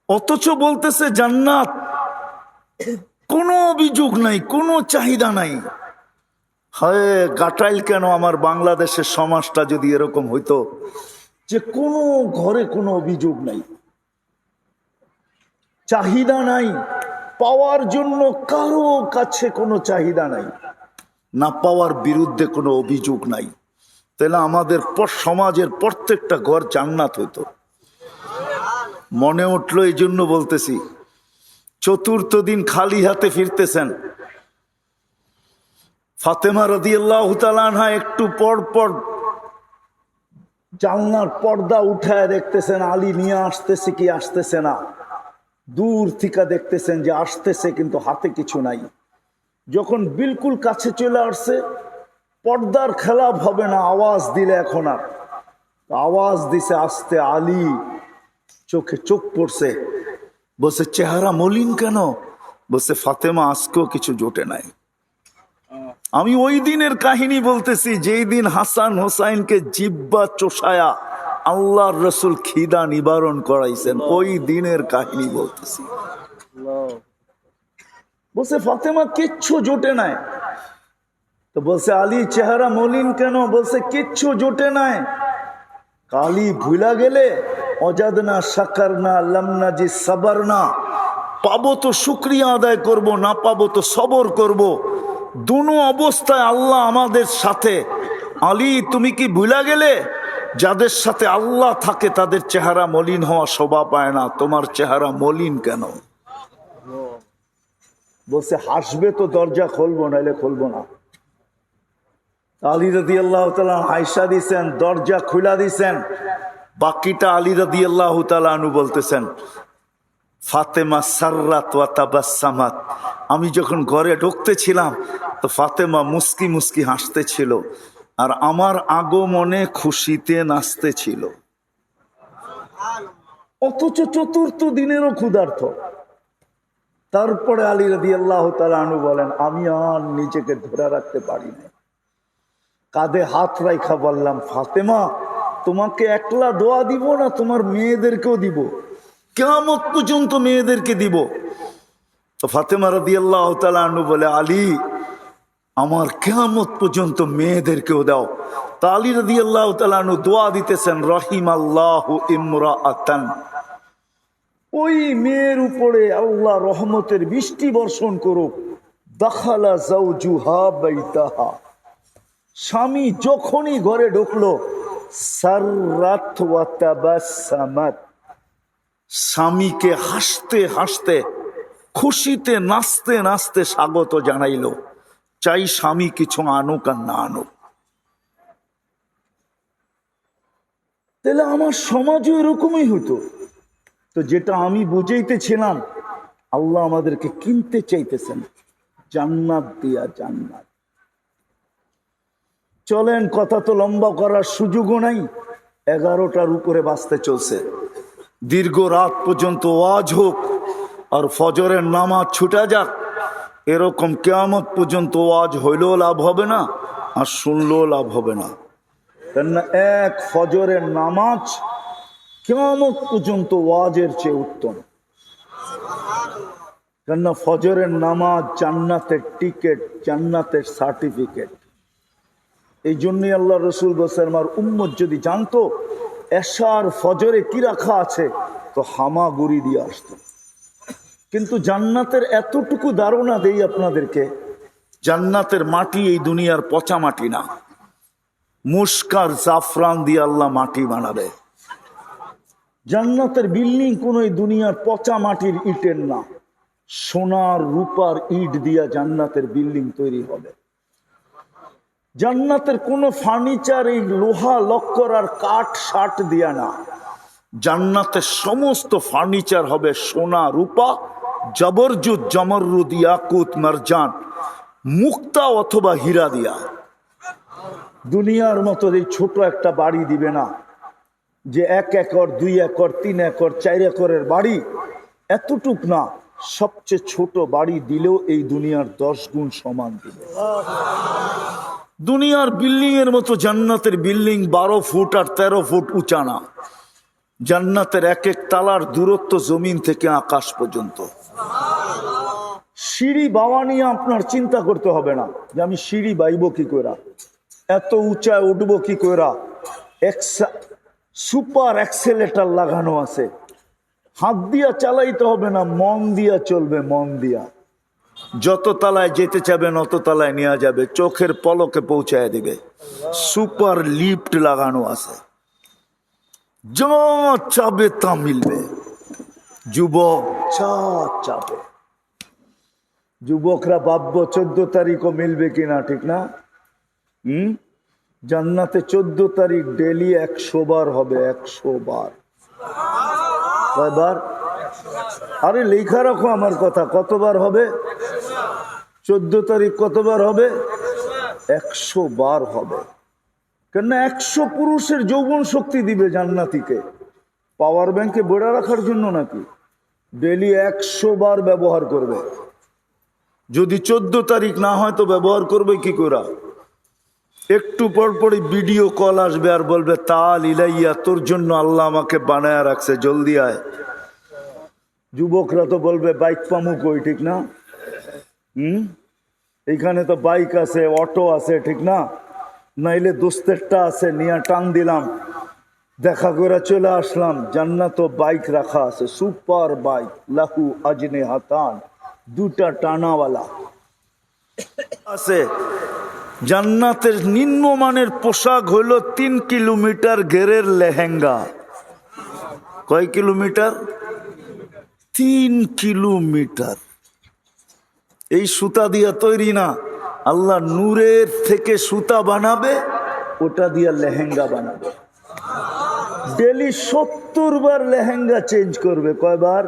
অথচ বলতেছে জান্নাত, কোনো অভিযোগ নাই, কোনো চাহিদা নাই। হয় গাটাইল কেন আমার বাংলাদেশের সমাজটা যদি এরকম হইতো যে কোনো ঘরে কোনো অভিযোগ নাই, চাহিদা নাই, পাওয়ার জন্য কারো কাছে কোনো চাহিদা নাই। না পাওয়ার বিরুদ্ধে কোনো অভিযোগ নাই, তাহলে আমাদের সমাজের প্রত্যেকটা ঘর জান্নাত হইতো। মনে উঠলো এই জন্য বলতেছি। চতুর্থ দিন খালি হাতে ফিরতেছেন। ফাতেমা রাদিয়াল্লাহু তাআলা আনহা একটু পর পর জানলার পর্দা উঠায় দেখতেছেন আলী নিয়ে আসতেছে কি আসতেছে না। দূর থেকে দেখতেছেন যে আসতেছে, কিন্তু হাতে কিছু নাই। যখন বিলকুল কাছে চলে আসছে, পর্দার খেলাপ হবে না, আওয়াজ দিলে এখন আর। আওয়াজ দিছে আস্তে, আলী। চোখে চোখ পড়ছে, বলছে চেহারা মলিন কেন? বলছে ফাতেমা আজকেও কিছু জোটে নাই। আমি ওই দিনের কাহিনী বলতেছি, যেই দিন হাসান হোসাইনকে জিব্বা চোষায়া আল্লাহর রসুল খিদা নিবারণ করাইছেন, ওই দিনের কাহিনী বলতেছি। বলছে ফাতেমা কিচ্ছু জোটে নাই। তো বলছে আলী চেহারা মলিন কেন? বলছে কিচ্ছু জোটে নাই। কালি ভুলা গেলে অজাদনা শাকারনা লামনাজি সাবারনা, পাবো তো শুকরিয়া আদায় করব, না পাবো তো সবর করব। দুনো অবস্থায় আল্লাহ আমাদের সাথে। আলী তুমি কি ভুলা গেলে যাদের সাথে আল্লাহ থাকে তাদের চেহারা মলিন হওয়া শোভা পায় না, তোমার চেহারা মলিন কেন? বলছে হাসবে তো দরজা খুলবো, নাইলে খুলবো না। আলী রাদিয়াল্লাহু তাআলা আয়েশা দিছেন, দরজা খুলা দিছেন। বাকিটা আলী রাদিয়াল্লাহু তাআলা আনহু বলতেছেন ফাতেমা সাররাত ওয়া তাবাসসামাত, আমি যখন ঘরে ঢুকতেছিলাম তো ফাতেমা মুস্কি মুস্কি হাসতেছিল, আর আমার আগমনে খুশিতে নাচতেছিল। অথচ চতুর্থ দিনেরও ক্ষুধার্ত। তারপরে আলী রাদিয়াল্লাহু তাআলা আনহু বলেন আমি আর নিজেকে ধরে রাখতে পারি না, কাঁধে হাত রাইখা বললাম ফাতেমা তোমাকে একলা দোয়া দিব না, তোমার মেয়েদেরকেও দিব, কিয়ামত পর্যন্ত মেয়েদেরকে দিব। তো ফাতেমা রাদিয়াল্লাহু তাআলা আনহু বলে আলী আমার কিয়ামত পর্যন্ত মেয়েদেরকেও দাও। তা আলী রাদিয়াল্লাহু তাআলা আনহু দোয়া দিতেছেন রহিমাল্লাহু ইমরাআতান, ওই মেয়ের উপরে আল্লাহ রহমতের বৃষ্টি বর্ষণ করুক। দাখালা যাওজুহা বাইতাহা, স্বামী যখনই ঘরে ঢুকলো সাররাত ওয়া তাবাসসামাত, স্বামীকে হাসতে হাসতে খুশিতে নাচতে নাচতে স্বাগত জানাইলো। চাই স্বামী কিছু আনুক আর না আনুক। তাহলে আমার সমাজও এরকমই হতো। তো যেটা আমি বুঝাইতেছিলাম, আল্লাহ আমাদেরকে কিনতে চাইতেছেন জান্নাত দিয়া, জান্নাত। চলেন, কথা তো লম্বা করার সুযোগও নাই, 11টার উপরে বাঁচতে চলছে। দীর্ঘ রাত পর্যন্ত ওয়াজ হোক আর ফজরের নামাজ ছুটা যাক, এরকম কিয়ামত পর্যন্ত ওয়াজ হইলেও লাভ হবে না আর শুনলেও লাভ হবে না। কেননা এক ফজরের নামাজ কিয়ামত পর্যন্ত ওয়াজের চেয়ে উত্তম। কেননা ফজরের নামাজ জান্নাতের টিকেট, জান্নাতের সার্টিফিকেট। এই জন্যই আল্লাহ রসুল বলছেন আমার উম্মত যদি জানতো এশার ফজরে কি রাখা আছে তো হামাগুড়ি দিয়ে আসতো। কিন্তু জান্নাতের এতটুকু ধারণা দেই আপনাদেরকে, জান্নাতের মাটি এই দুনিয়ার পচা মাটি না, মুস্কার জাফরান দিয়ে আল্লাহ মাটি বানাবে। জান্নাতের বিল্ডিং কোন এই দুনিয়ার পচা মাটির ইটের না, সোনার রূপার ইট দিয়া জান্নাতের বিল্ডিং তৈরি হবে। জান্নাতের কোন ফার্নিচার এই লোহা লক্কর আর কাঠ শাট দিয়া না, জান্নাতের সমস্ত ফার্নিচার হবে সোনা রূপা, জবরজুদ জমরুদ ইয়াকুত মারজান মুক্তা অথবা হীরা দিয়া। দুনিয়ার মতো এই ছোট একটা বাড়ি দিবে না যে 1 একর 2 একর 3 একর 4 একরের বাড়ি, এতটুক না। সবচেয়ে ছোট বাড়ি দিলেও এই দুনিয়ার 10 গুণ সমান দিবে। দুনিয়ার বিল্ডিং এর মতো জান্নাতের বিল্ডিং 12 ফুট আর 13 ফুট উঁচা না। জান্নাতের এক এক তালার দূরত্ব জমিন থেকে আকাশ পর্যন্ত। সিঁড়ি বাওয়া নিয়ে আপনার চিন্তা করতে হবে না যে আমি সিঁড়ি বাইব কি করে, এত উঁচায় উঠবো কি করে। সুপার অ্যাক্সেলেটার লাগানো আছে, হাত দিয়া চালাইতে হবে না, মন দিয়া চলবে, মন দিয়া। যত তলায় যেতে চাবেন অত তলায় নেওয়া যাবে, চোখের পলকে পৌঁছায় দিবে। সুপার লিফট লাগানো আছে, যা চাবে তা মিলবে। যুবক যা চাবে, যুবকরা ভাববো 14 তারিখও মিলবে কিনা, ঠিক না? জান্নাতে 14 তারিখ ডেলি 100 বার হবে, 100 বার। কয়বার? আরে লেখা রাখো আমার কথা, কতবার হবে? 14 তারিখ কতবার হবে? 100 বার হবে। কেন? 100 পুরুষের যৌবন শক্তি দিবে জান্নাতীকে, পাওয়ার ব্যাংকে বড়া রাখার জন্য নাকি? ডেলি 100 বার ব্যবহার করবে। যদি 14 তারিখ না হয় তো ব্যবহার করবে কি করে? একটু পর পরই ভিডিও কল আসবে আর বলবে তাল ইলাইয়া, তোর জন্য আল্লাহ আমাকে বানায় রাখছে, জলদি আয়। যুবকরা তো বলবে বাইক পামু কই, ঠিক না? এইখানে তো বাইক আছে, অটো আছে, ঠিক না? নাইলে দোস্তেরটা আছে, নিয়ে টান দিলাম, দেখা করে চলে আসলাম। জান্নাত বাইক রাখা আছে, সুপার বাইক, লাহু আজনে হাতান, 2টা টানাওয়ালা আছে। জান্নাতের নিম্নমানের পোশাক হলো 3 কিলোমিটার ঘেরের লেহেঙ্গা। কয় কিলোমিটার? 3 কিলোমিটার। এই সুতা দিয়া তৈরি না, আল্লাহ নূরের থেকে সুতা বানাবে, ওটা দিয়া লেহেঙ্গা বানাবে। ডেলি 70 বার লেহেঙ্গা চেঞ্জ করবে। কয়বার?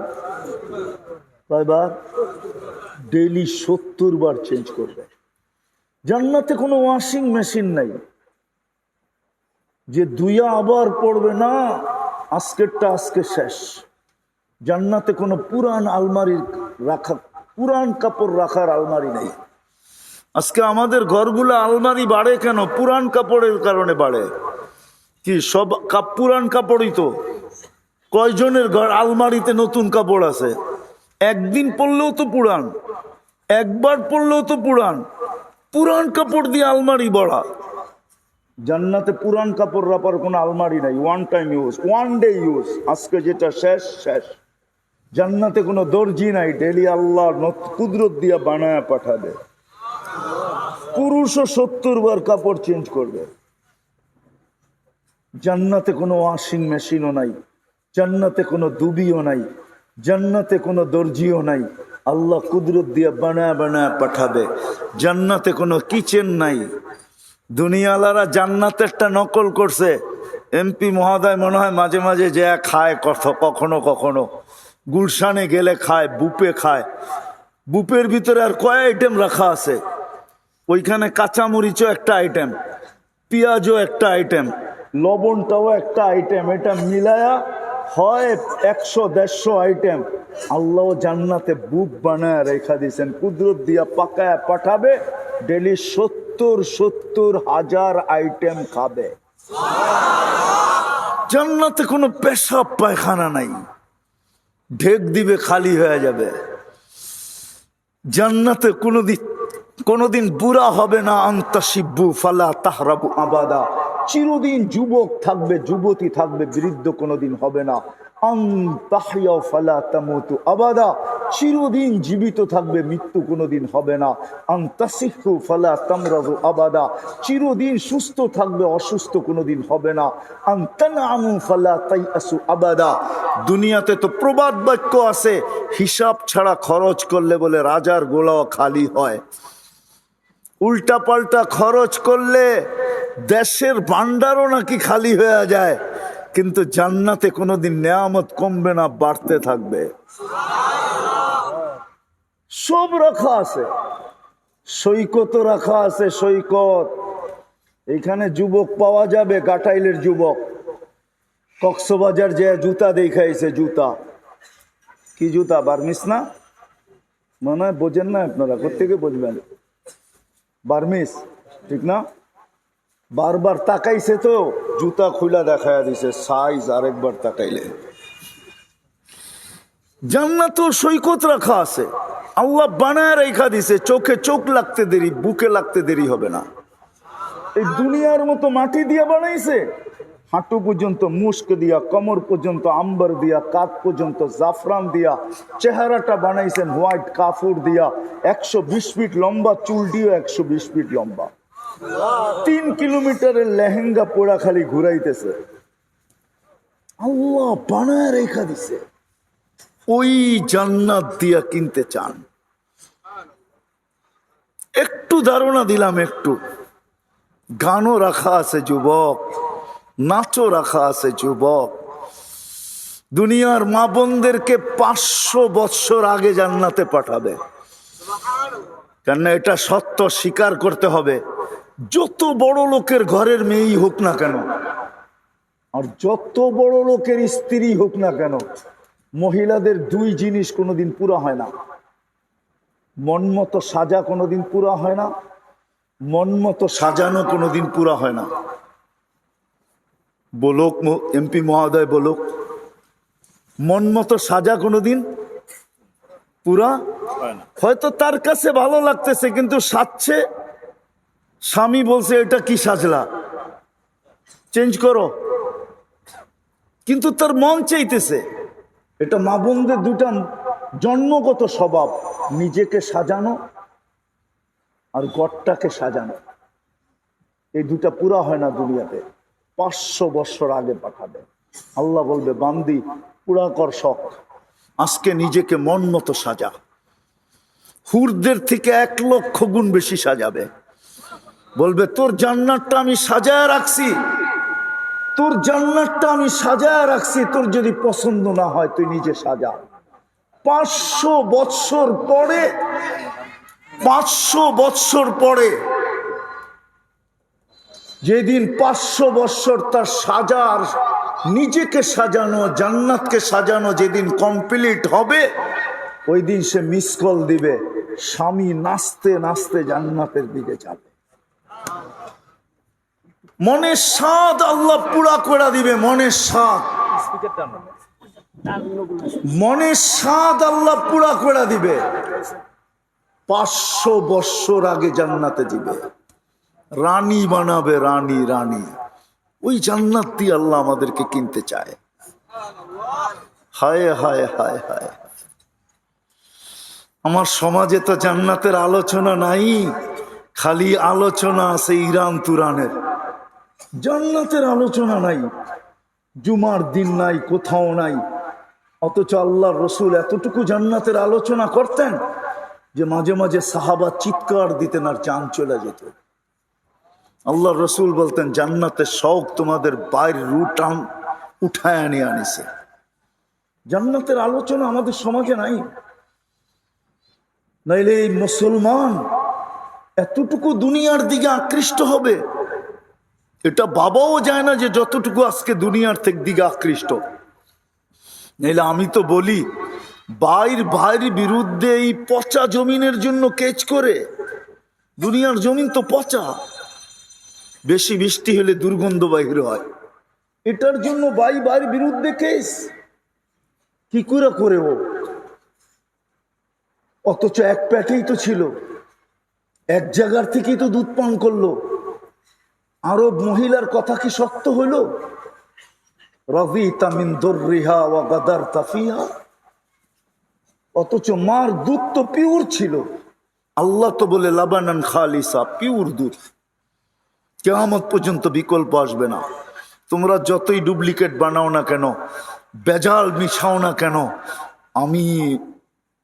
কয়বার? ডেলি 70 বার চেঞ্জ করবে। জান্নাতে কোনো ওয়াশিং মেশিন নাই যে ধুইয়া আবার পড়বে না, আজকেরটা আজকে শেষ। জান্নাতে কোনো পুরান আলমারি রাখা, পুরান কাপড় রাখার আলমারি নেই। আজকে আমাদের ঘরগুলো আলমারি বাড়ে কেন? পুরান কাপড়ের কারণে বাড়ে। কি সব পুরান কাপড়ই তো? কয়জনের ঘর আলমারিতে নতুন কাপড় আছে? একদিন পরলেও তো পুরান, একবার পরলেও তো পুরান। পুরান কাপড় দিয়ে আলমারি ভরা। জান্নাতে পুরান কাপড় রাখার কোনো আলমারি নাই, one time use, one day use. আজকে যেটা শেষ শেষ। জান্নাতে কোনো দর্জি নাই, ডেলি আল্লাহ কুদরত দিয়া বানায় পাঠাবে। পুরুষও 70 বার কাপড় চেঞ্জ করবে। জান্নাতে কোনো ওয়াশিং মেশিনও নাই, জান্নাতে কোনো দুবিও নাই, জান্নাতে কোনো দর্জিও নাই, আল্লাহ কুদরত দিয়ে বানায় বানায় পাঠাবে। জান্নাতে কোনো কিচেন নাই। দুনিয়ালারা জান্নাতেরটা নকল করছে। এমপি মহোদয় মনে হয় মাঝে মাঝে যে খায়, কখনো কখনো গুলশানে গেলে খায়, বুপে খায়। বুপের ভিতরে আর কয় আইটেম রাখা আছে? ওইখানে কাঁচামরিচও একটা আইটেম, পেঁয়াজও একটা আইটেম, লবণটাও একটা আইটেম। এটা মিলায়া হয় 100-150 আইটেম। আল্লাহ জান্নাতে বুপ বানায় রেখা দিয়েছেন, কুদরত দিয়া পাকায় পাঠাবে। ডেলি 70 হাজার আইটেম খাবে। জান্নাতে কোনো পেশাব পায়খানা নাই, ঢেক দিবে খালি হয়ে যাবে। জান্নাতে কোনোদিন বুড়া হবে না। আন্তাসিব্বু ফালা তাহরাবু আবাদা, চিরদিন যুবক থাকবে, যুবতী থাকবে, বৃদ্ধ কোনোদিন হবে না। আনতাহিয়া ফালা তামুতু আবাদা, চিরদিন জীবিত থাকবে, মৃত্যু কোনোদিন হবে না। আনতাসিহু ফালা তামরাদু আবাদা, চিরদিন সুস্থ থাকবে, অসুস্থ কোনোদিন হবে না। আনতানামু ফালা তাইয়াসু আবাদা। দুনিয়াতে তো প্রবাদ বাক্য আছে, হিসাব ছাড়া খরচ করলে বলে রাজার গোলাও খালি হয়। উল্টা পাল্টা খরচ করলে দেশের ভান্ডারও নাকি খালি হয়ে যায়। কিন্তু জান্নাতে কোনোদিন নেয়ামত কমবে না, বাড়তে থাকবে। সব রাখা আছে, সৈকত রাখা আছে, সৈকত। এখানে যুবক পাওয়া যাবে, গাটাইলের যুবক কক্সবাজার যে জুতা দেখাইছে। জুতা কি জুতা? বার্মিস না মনে হয়, বোঝেন না আপনারা, কোথেকে বুঝবেন? বার্মিস, ঠিক না? বারবার তাকাইছে তো জুতা খুলা দেখায় দিছে সাইজ। আরেকবার তাকাইলে জান্নাতেও সৈকত রাখা আছে, আল্লাহ বানায় রেখা দিছে। চোখে চোখ লাগতে দেরি, বুকে লাগতে দেরি হবে না। এই দুনিয়ার মতো মাটি দিয়ে বানাইছে, হাঁটু পর্যন্ত মুস্ক দিয়া, কোমর পর্যন্ত আম্বার দিয়া, কাঁধ পর্যন্ত জাফরান দিয়া, চেহারাটা বানাইছেন হোয়াইট কাপড় দিয়া, 120 ফিট লম্বা, চুলটিও 120 ফিট লম্বা, 3 কিলোমিটারের লেহেঙ্গা পোড়া খালি ঘুরাইতেছে। আল্লাহ বানায় রেখা দিছে। ওই জান্নাত দিয়া কিনতে চান? একটু ধারণা দিলাম, একটু গানও রাখা আছে যুবক, নাচও রাখা আছে যুবক। দুনিয়ার মা বোনদেরকে 500 বৎসর আগে জান্নাতে পাঠাবে, কেন এটা সত্য স্বীকার করতে হবে। যত বড় লোকের ঘরের মেয়েই হোক না কেন, আর যত বড় লোকের স্ত্রী হোক না কেন, মহিলাদের 2 জিনিস কোনোদিন পুরা হয় না। মন মতো সাজা কোনোদিন পুরা হয় না, মন মতো সাজানো কোনোদিন পুরা হয় না। বলুক এমপি মহোদয়, বলুক, মন মতো সাজা কোনোদিন পুরা হয় না। হয়তো তার কাছে ভালো লাগতেছে, কিন্তু সাজছে, স্বামী বলছে এটা কি সাজলা, চেঞ্জ করো, কিন্তু তার মন চাইতেছে। এটা মা বোনদের দুটা জন্মগত স্বভাব, নিজেকে সাজানো আর ঘরটাকে সাজানো। এই দুটা পুরা হয় না দুনিয়াতে। 500 বছর আগে পাঠাবে। আল্লাহ বলবে, বান্দি পুরা কর শখ, আজকে নিজেকে মন মতো সাজা। হুরদের থেকে 1 লক্ষ গুণ বেশি সাজাবে। বলবে, তোর জান্নাতটা আমি সাজায় রাখছি, তোর জান্নাতটা আমি সাজায় রাখছি, তোর যদি পছন্দ না হয় তুই নিজে সাজা। 500 বৎসর পরে, 500 বৎসর পরে, যেদিন 500 বৎসর তার সাজার, নিজেকে সাজানো, জান্নাতকে সাজানো যেদিন কমপ্লিট হবে, ওই দিন সে মিস কল দিবে, স্বামী নাচতে নাচতে জান্নাতের দিকে যাবে। মনের স্বাদ আল্লাহ পুরা করে দিবে, মনের স্বাদ, মনের স্বাদ আল্লাহ পুরা করে দিবে। 500 বৎসর আগে জান্নাতে দিবে, রানী বানাবে, রানী, রানী। ওই জান্নাত দিয়ে আল্লাহ আমাদেরকে কিনতে চায়। হায় হায় হায় হায়, আমার সমাজে তো জান্নাতের আলোচনা নাই, খালি আলোচনা আছে ইরান তুরানের, জান্নাতের আলোচনা নাই। জুমার দিন নাই, কোথাও নাই। অথচ আল্লাহর রসুল এতটুকু জান্নাতের আলোচনা করতেন যে মাঝে মাঝে সাহাবা চিৎকার দিতেন আর জান চলে যেত। আল্লাহর রসুল বলতেন, জান্নাতের শৌক তোমাদের বাইরের রুটান উঠায় নিয়ে আনিছে। জান্নাতের আলোচনা আমাদের সমাজে নাই। নাইলে এই মুসলমান এতটুকু দুনিয়ার দিকে আকৃষ্ট হবে, এটা বাবাও যায় না যে যতটুকু আজকে দুনিয়ার দিকে আকৃষ্ট। নাইলে আমি তো বলি, ভাইয়ের বিরুদ্ধে এই পচা জমিনের জন্য কেচ করে। দুনিয়ার জমিন তো পচা, বেশি বৃষ্টি হলে দুর্গন্ধ বাহির হয়, এটার জন্য ভাইয়ের বিরুদ্ধে কেস কি করে ও? অথচ এক প্যাটেই তো ছিল, এক জায়গার থেকেই তো দুধ পান করলো। আরব মহিলার কথা কি সত্য হইল? রাযিতা মিন দুররিহা ওয়া গাদারতা ফিহা। অথচ মার দুধ তো পিওর ছিল। আল্লাহ তো বলে লাবানান খালিসা, পিওর দুধ, কিয়ামত পর্যন্ত বিকল্প আসবে না। তোমরা যতই ডুপ্লিকেট বানাও না কেন, বেজাল মিশাও না কেন, আমি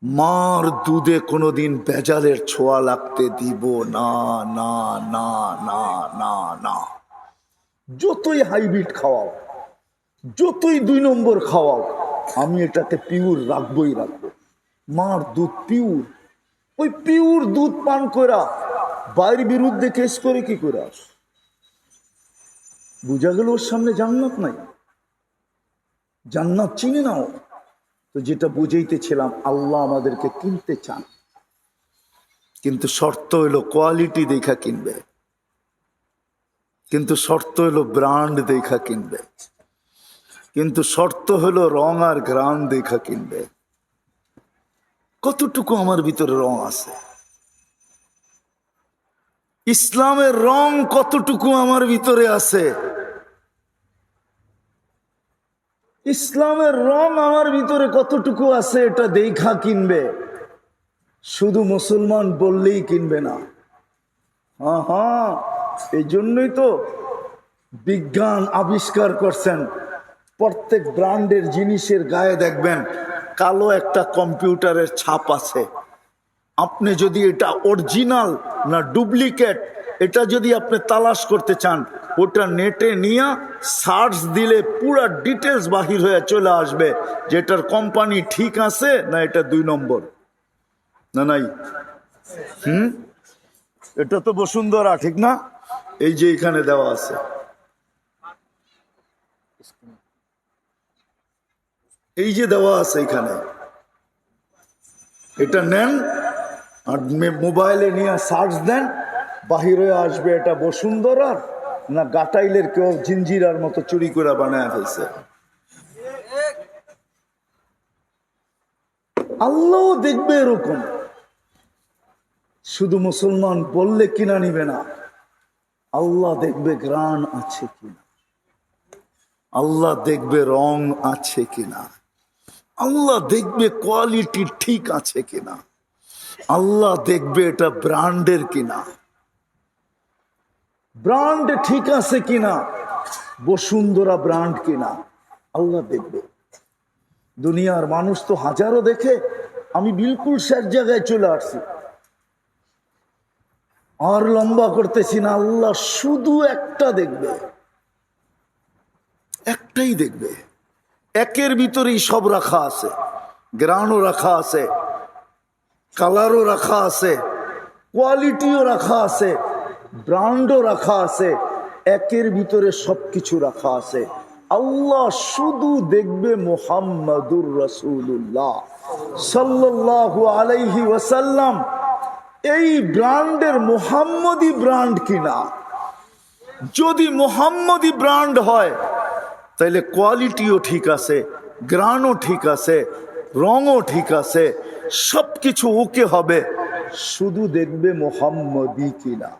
মার দুধে কোনোদিন বেজালের ছোঁয়া লাগতে দিব না, না না না না না। যতই হাইব্রিড খাওয়াও, যতই 2 নম্বর খাওয়াও, আমি এটাতে পিওর রাখবই রাখবো। মার দুধ পিওর। ওই পিওর দুধ পান করা বাইরের বিরুদ্ধে কেস করে কি করে আস? বুঝা গেল ওর সামনে জান্নাত নাই, জান্নাত চিনে নাও। তো যেটা বুঝাইতেছিলাম, আল্লাহ আমাদেরকে কিনতে চান, কিন্তু শর্ত হইলো কোয়ালিটি দেখা কিনবে, কিন্তু শর্ত হইলো ব্র্যান্ড দেখা কিনবে, কিন্তু শর্ত হইলো রং আর গ্রাম দেখা কিনবে। কতটুকু আমার ভিতরে রং আছে, ইসলামের রং কতটুকু আমার ভিতরে আছে, ইসলামের রং আমার ভিতরে কতটুকু আছে এটা দেখা কিনবে, শুধু মুসলমান বললেই কিনবে না। হ্যাঁ হ্যাঁ, এই জন্যই তো বিজ্ঞান আবিষ্কার করছেন, প্রত্যেক ব্র্যান্ডের জিনিসের গায়ে দেখবেন কালো একটা কম্পিউটারের ছাপ আছে। আপনি যদি এটা অরিজিনাল না ডুপ্লিকেট এটা যদি আপনি তালাশ করতে চান, ওটা নেটে নিয়ে সার্চ দিলে পুরো ডিটেলস বাহির হয়ে চলে আসবে যে এটার কোম্পানি ঠিক আছে না এটা 2 নম্বর না নাই। এটা তো বসুন্ধরা, ঠিক না? এই যে এখানে দেওয়া আছে, এই যে দেওয়া আছে এখানে, এটা নেন আর মোবাইলে নিয়ে সার্চ দেন, বাহির হয়ে আসবে এটা বসুন্ধরার না গাটাইলের কেউ জিঞ্জিরার মতো চুরি করে বানায় ফেলছে। আল্লাহ দেখবে এরকম, শুধু মুসলমান বললে কিনা নিবে না, আল্লাহ দেখবে গ্রান আছে কিনা, আল্লাহ দেখবে রং আছে কিনা, আল্লাহ দেখবে কোয়ালিটি ঠিক আছে কিনা, আল্লাহ দেখবে এটা ব্র্যান্ডের কিনা, ব্র্যান্ড ঠিক আছে কিনা, বসুন্ধরা ব্র্যান্ড কিনা, আল্লাহ দেখবে। দুনিয়ার মানুষ তো হাজারো দেখে, আমি বিলকুল শেষ জায়গায় চলে আসছি, আর লম্বা করতেছি না। আল্লাহ শুধু একটা দেখবে, একটাই দেখবে, একের ভিতরেই সব রাখা আছে, গ্রানও রাখা আছে, কালারও রাখা আছে, কোয়ালিটিও রাখা আছে, ব্র্যান্ডও রাখা আছে, একের ভিতরে সবকিছু রাখা আছে। আল্লাহ শুধু দেখবে মুহাম্মাদুর রাসূলুল্লাহ সাল্লাল্লাহু আলাইহি ওয়াসাল্লাম এই ব্র্যান্ডের মুহাম্মদী ব্র্যান্ড কিনা। যদি মুহাম্মদী ব্র্যান্ড হয় তাহলে কোয়ালিটিও ঠিক আছে, গ্রানও ঠিক আছে, রঙও ঠিক আছে, সবকিছু ওকে হবে, শুধু দেখবে মুহাম্মদী কিনা।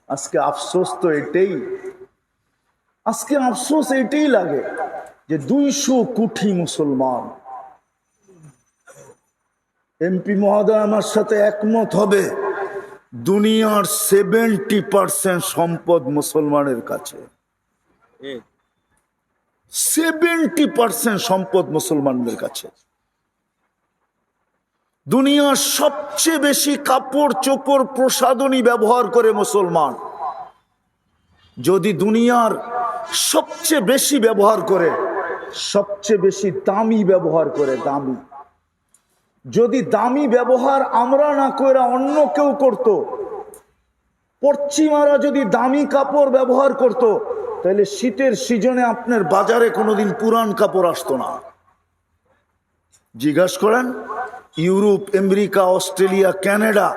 আজকে আফসোস তো এটাই, আজকে আফসোস এটাই লাগে যে 200 কোটি মুসলমান। এমপি মহোদয় আমার সাথে একমত হবে, দুনিয়ার 70% সম্পদ মুসলমানের কাছে, 70% সম্পদ মুসলমানদের কাছে। দুনিয়ার সবচেয়ে বেশি কাপড় চোপড় প্রসাধনী ব্যবহার করে মুসলমান। যদি দুনিয়ার সবচেয়ে বেশি ব্যবহার করে, সবচেয়ে বেশি দামি ব্যবহার করে, দামি। যদি দামি ব্যবহার আমরা না করে অন্য কেউ করত, পশ্চিমারা যদি দামি কাপড় ব্যবহার করত, তাহলে শীতের সিজনে আপনার বাজারে কোনোদিন পুরান কাপড় আসতো না। জিজ্ঞাসা করেন, ইউরোপ, আমেরিকা, অস্ট্রেলিয়া, কানাডা,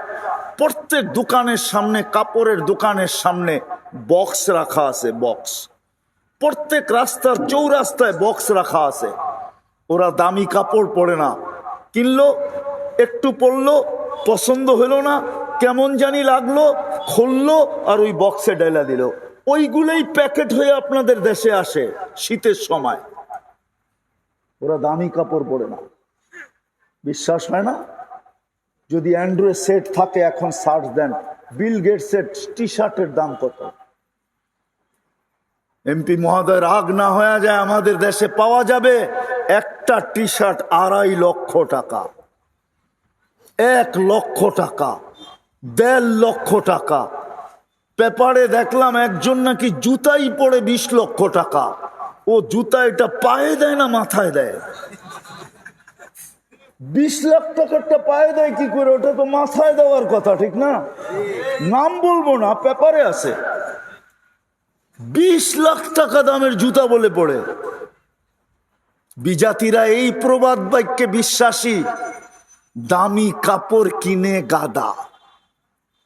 প্রত্যেক দোকানের সামনে, কাপড়ের দোকানের সামনে বক্স রাখা আছে, বক্স। প্রত্যেক রাস্তার চৌরাস্তায় বক্স রাখা আছে। ওরা দামি কাপড় পরে না, কিনলো, একটু পরলো, পছন্দ হলো না, কেমন জানি লাগলো, খুললো আর ওই বক্সে ডাইলা দিল। ওইগুলোই প্যাকেট হয়ে আপনাদের দেশে আসে শীতের সময়। ওরা দামি কাপড় পরে না। বিশ্বাস হয় না? যদি অ্যান্ড্রয়েড সেট থাকে, এখন সার্চ দেন বিল গেটসের টি শার্টের দাম কত। এমপি মহোদয় রাগ না হয়ে যায়, আমাদের দেশে পাওয়া যাবে একটা টি শার্ট 2.5 লক্ষ টাকা, 1 লক্ষ টাকা, 1.5 লক্ষ টাকা। পেপারে দেখলাম একজন নাকি জুতাই পড়ে 20 লক্ষ টাকা। ও জুতা এটা পায়ে দেয় না মাথায় দেয়? 20 লাখ টাকারটা পায়ে দেয় কি করে? ওটা তো মাথায় দেওয়ার কথা, ঠিক না? নাম বলবো না, পেপারে আছে। 20 লাখ টাকা দামের জুতা বলে পড়ে। বিজাতিরা এই প্রবাদ বাক্যে বিশ্বাসী, দামি কাপড় কিনে গাদা।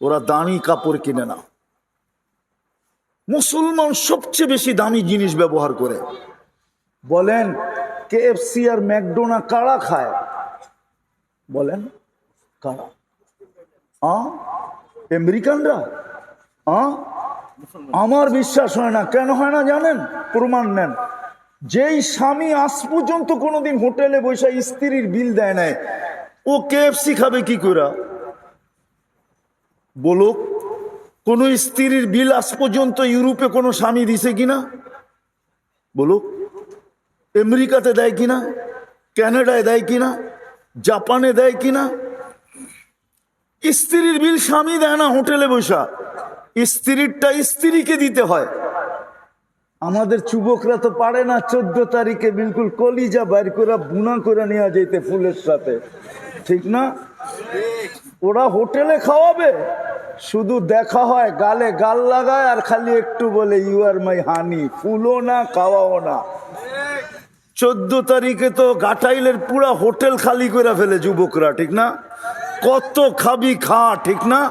ওরা দামি কাপড় কিনে না। মুসলমান সবচেয়ে বেশি দামি জিনিস ব্যবহার করে। বলেন কেএফসি আর ম্যাকডোনা কারা খায়? বলেন কারা? আমেরিকানরা? আমার বিশ্বাস হয় না। কেন হয় না জানেন? প্রমাণ নেন। যেই স্বামী আজ পর্যন্ত কোনোদিন হোটেলে বসে স্ত্রীর বিল দেয় নাই, ও KFC খাবে কি করে? বলো, কোন স্ত্রীর বিল আজ পর্যন্ত ইউরোপে কোনো স্বামী দিছে কিনা? বলো, আমেরিকাতে দেয় কিনা, কানাডায় দেয় কিনা, জাপানে দেয় কিনা? স্ত্রীর বিল স্বামী দেয় না হোটেলে বসা, স্ত্রীরটা স্ত্রীকে দিতে হয়। আমাদের যুবকরা তো পারে না 14 তারিখে বিলকুল কলিজা বাইর করে বুনা করে নিয়ে যেতে ফুলের সাথে, ঠিক না? ওরা হোটেলে খাওয়াবে, শুধু দেখা হয়, গালে গাল লাগায় আর খালি একটু বলে ইউ আর মাই হানি, ফুলও না খাওয়াও না। 14 তারিখে তো গাটাইলের পুরা হোটেল খালি করে ফেলে যুবকরা, ঠিক না? কত খাবি খা, ঠিক না?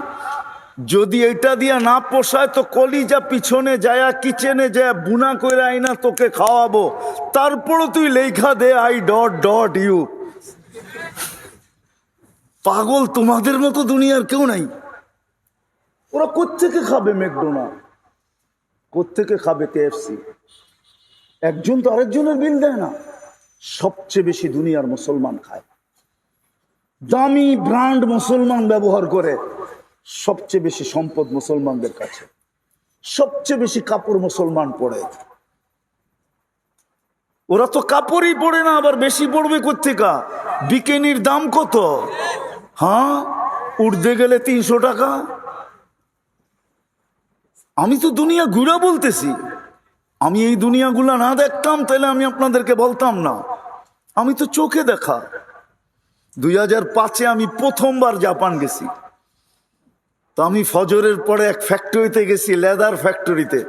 যদি এটা দিয়া না পোষায় তো কলিজা পিছনে যায় কিচেনে যায় বুনা করে আইনা তোকে খাওয়াবো, তারপরও তুই লেখা দে আই ডট ডট ইউ। পাগল, তোমাদের মতো দুনিয়ার কেউ নাই। ওরা কোত্থেকে খাবে ম্যাকডোনাল্ড, কোত্থেকে খাবে KFC? একজন তো আরেকজনের বিল দেয় না। সবচেয়ে বেশি দুনিয়ার মুসলমান খায়, দামি ব্র্যান্ড মুসলমান ব্যবহার করে, সবচেয়ে বেশি সম্পদ মুসলমানদের কাছে, সবচেয়ে বেশি কাপড় মুসলমান পরে। ওরা তো কাপড়ই পরে না, আবার বেশি পড়বে কোত্থেকা? বিকেনির দাম কত? হ্যাঁ, উঠতে গেলে 300 টাকা। আমি তো দুনিয়া ঘুরা বলতেছি, আমি এই দুনিয়াগুলা না দেখতাম তাহলে আমি আপনাদেরকে বলতাম না। আমি তো চোখে দেখা। 2005-এ আমি প্রথমবার জাপান গেছি। তো আমি ফজরের পরে এক ফ্যাক্টরিতে গেছি, লেদার ফ্যাক্টরিতে,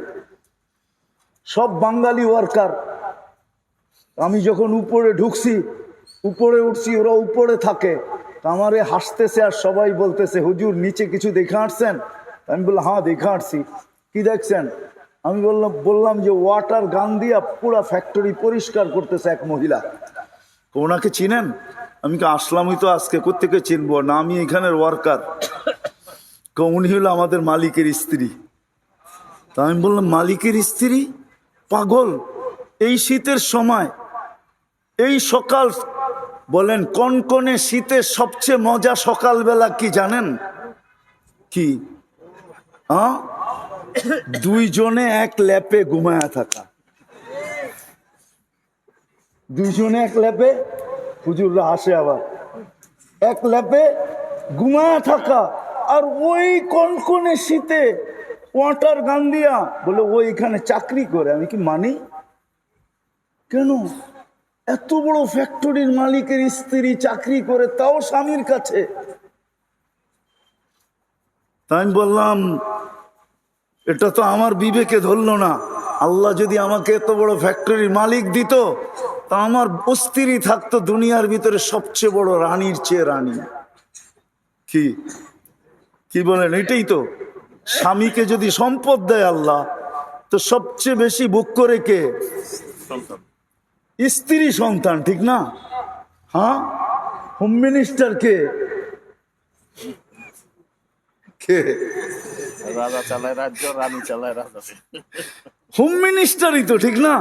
সব বাঙালি ওয়ার্কার। আমি যখন উপরে ঢুকছি, উপরে উঠছি, ওরা উপরে থাকে, আমারে হাসতেছে আর সবাই বলতেছে হুজুর নিচে কিছু দেখে আসছেন? আমি বললাম হ্যাঁ দেখে আসছি। কি দেখছেন? আমি বললাম যে ওয়াটার গান দিয়া পুরা ফ্যাক্টরি পরিষ্কার করতেছে এক মহিলা। ওনাকে চিনেন? আমি কি আসলামই তো আজকে, কোত্থেকে চিনবো না, আমি এখানের ওয়ার্কার। উনি হলো আমাদের মালিকের স্ত্রী। তা আমি বললাম মালিকের স্ত্রী? পাগল, এই শীতের সময়, এই সকাল, বলেন কনকনে শীতের সবচেয়ে মজা সকালবেলা কি জানেন? কি? দুইজনে এক ল্যাপে ঘুমায়া থাকা, দুইজনে এক ল্যাপে, হুজুররা আসে আবার, এক ল্যাপে ঘুমায়া থাকা। আর ওই কনকনে শীতে ওয়াটার গান দিয়া বলে ও এখানে চাকরি করে। আমি কি মানি? কেন? এত বড় ফ্যাক্টরির মালিকের স্ত্রী চাকরি করে, তাও স্বামীর কাছে। তাই আমি বললাম এটা তো আমার বিবেকে ধরলো না। আল্লাহ যদি আমাকে এত বড় ফ্যাক্টরির মালিক দিত, তা আমার স্ত্রী থাকতো দুনিয়ার ভিতরে সবচেয়ে বড় রানীর চেয়ে রানী। কি কি বলেন? এটাই তো। স্বামীকে যদি সম্পদ দেয় আল্লাহ, তো সবচেয়ে বেশি ভোগ করে কে? স্ত্রী, সন্তান, ঠিক না? হ্যাঁ, হোম মিনিস্টার কে? কে? রাজা চালায় রাজ্য, রানী চালায় রাজা। হোম মিনিস্টারই তো, ঠিক না?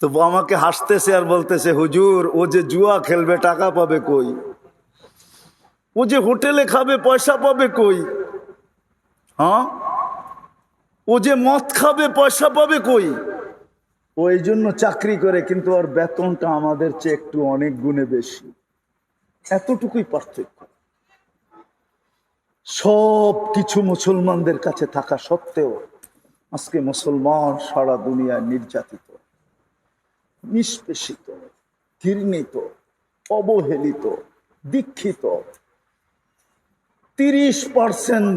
তো আমাকে হাসতেছে আর বলতেছে হুজুর ও যে জুয়া খেলবে টাকা পাবে কই? ও যে হোটেলে খাবে পয়সা পাবে কই? হ্যাঁ, ও যে মদ খাবে পয়সা পাবে কই? ও এই জন্য চাকরি করে, কিন্তু ওর বেতনটা আমাদের চেয়ে একটু অনেক গুণে বেশি। এতটুকুই পার্থক্য। সব কিছু মুসলমানদের কাছে থাকা সত্ত্বেও আজকে মুসলমান সারা দুনিয়ায় নির্যাতিত, নিষ্পেষিত, ঘৃণিত, অবহেলিত, দীক্ষিত। 30%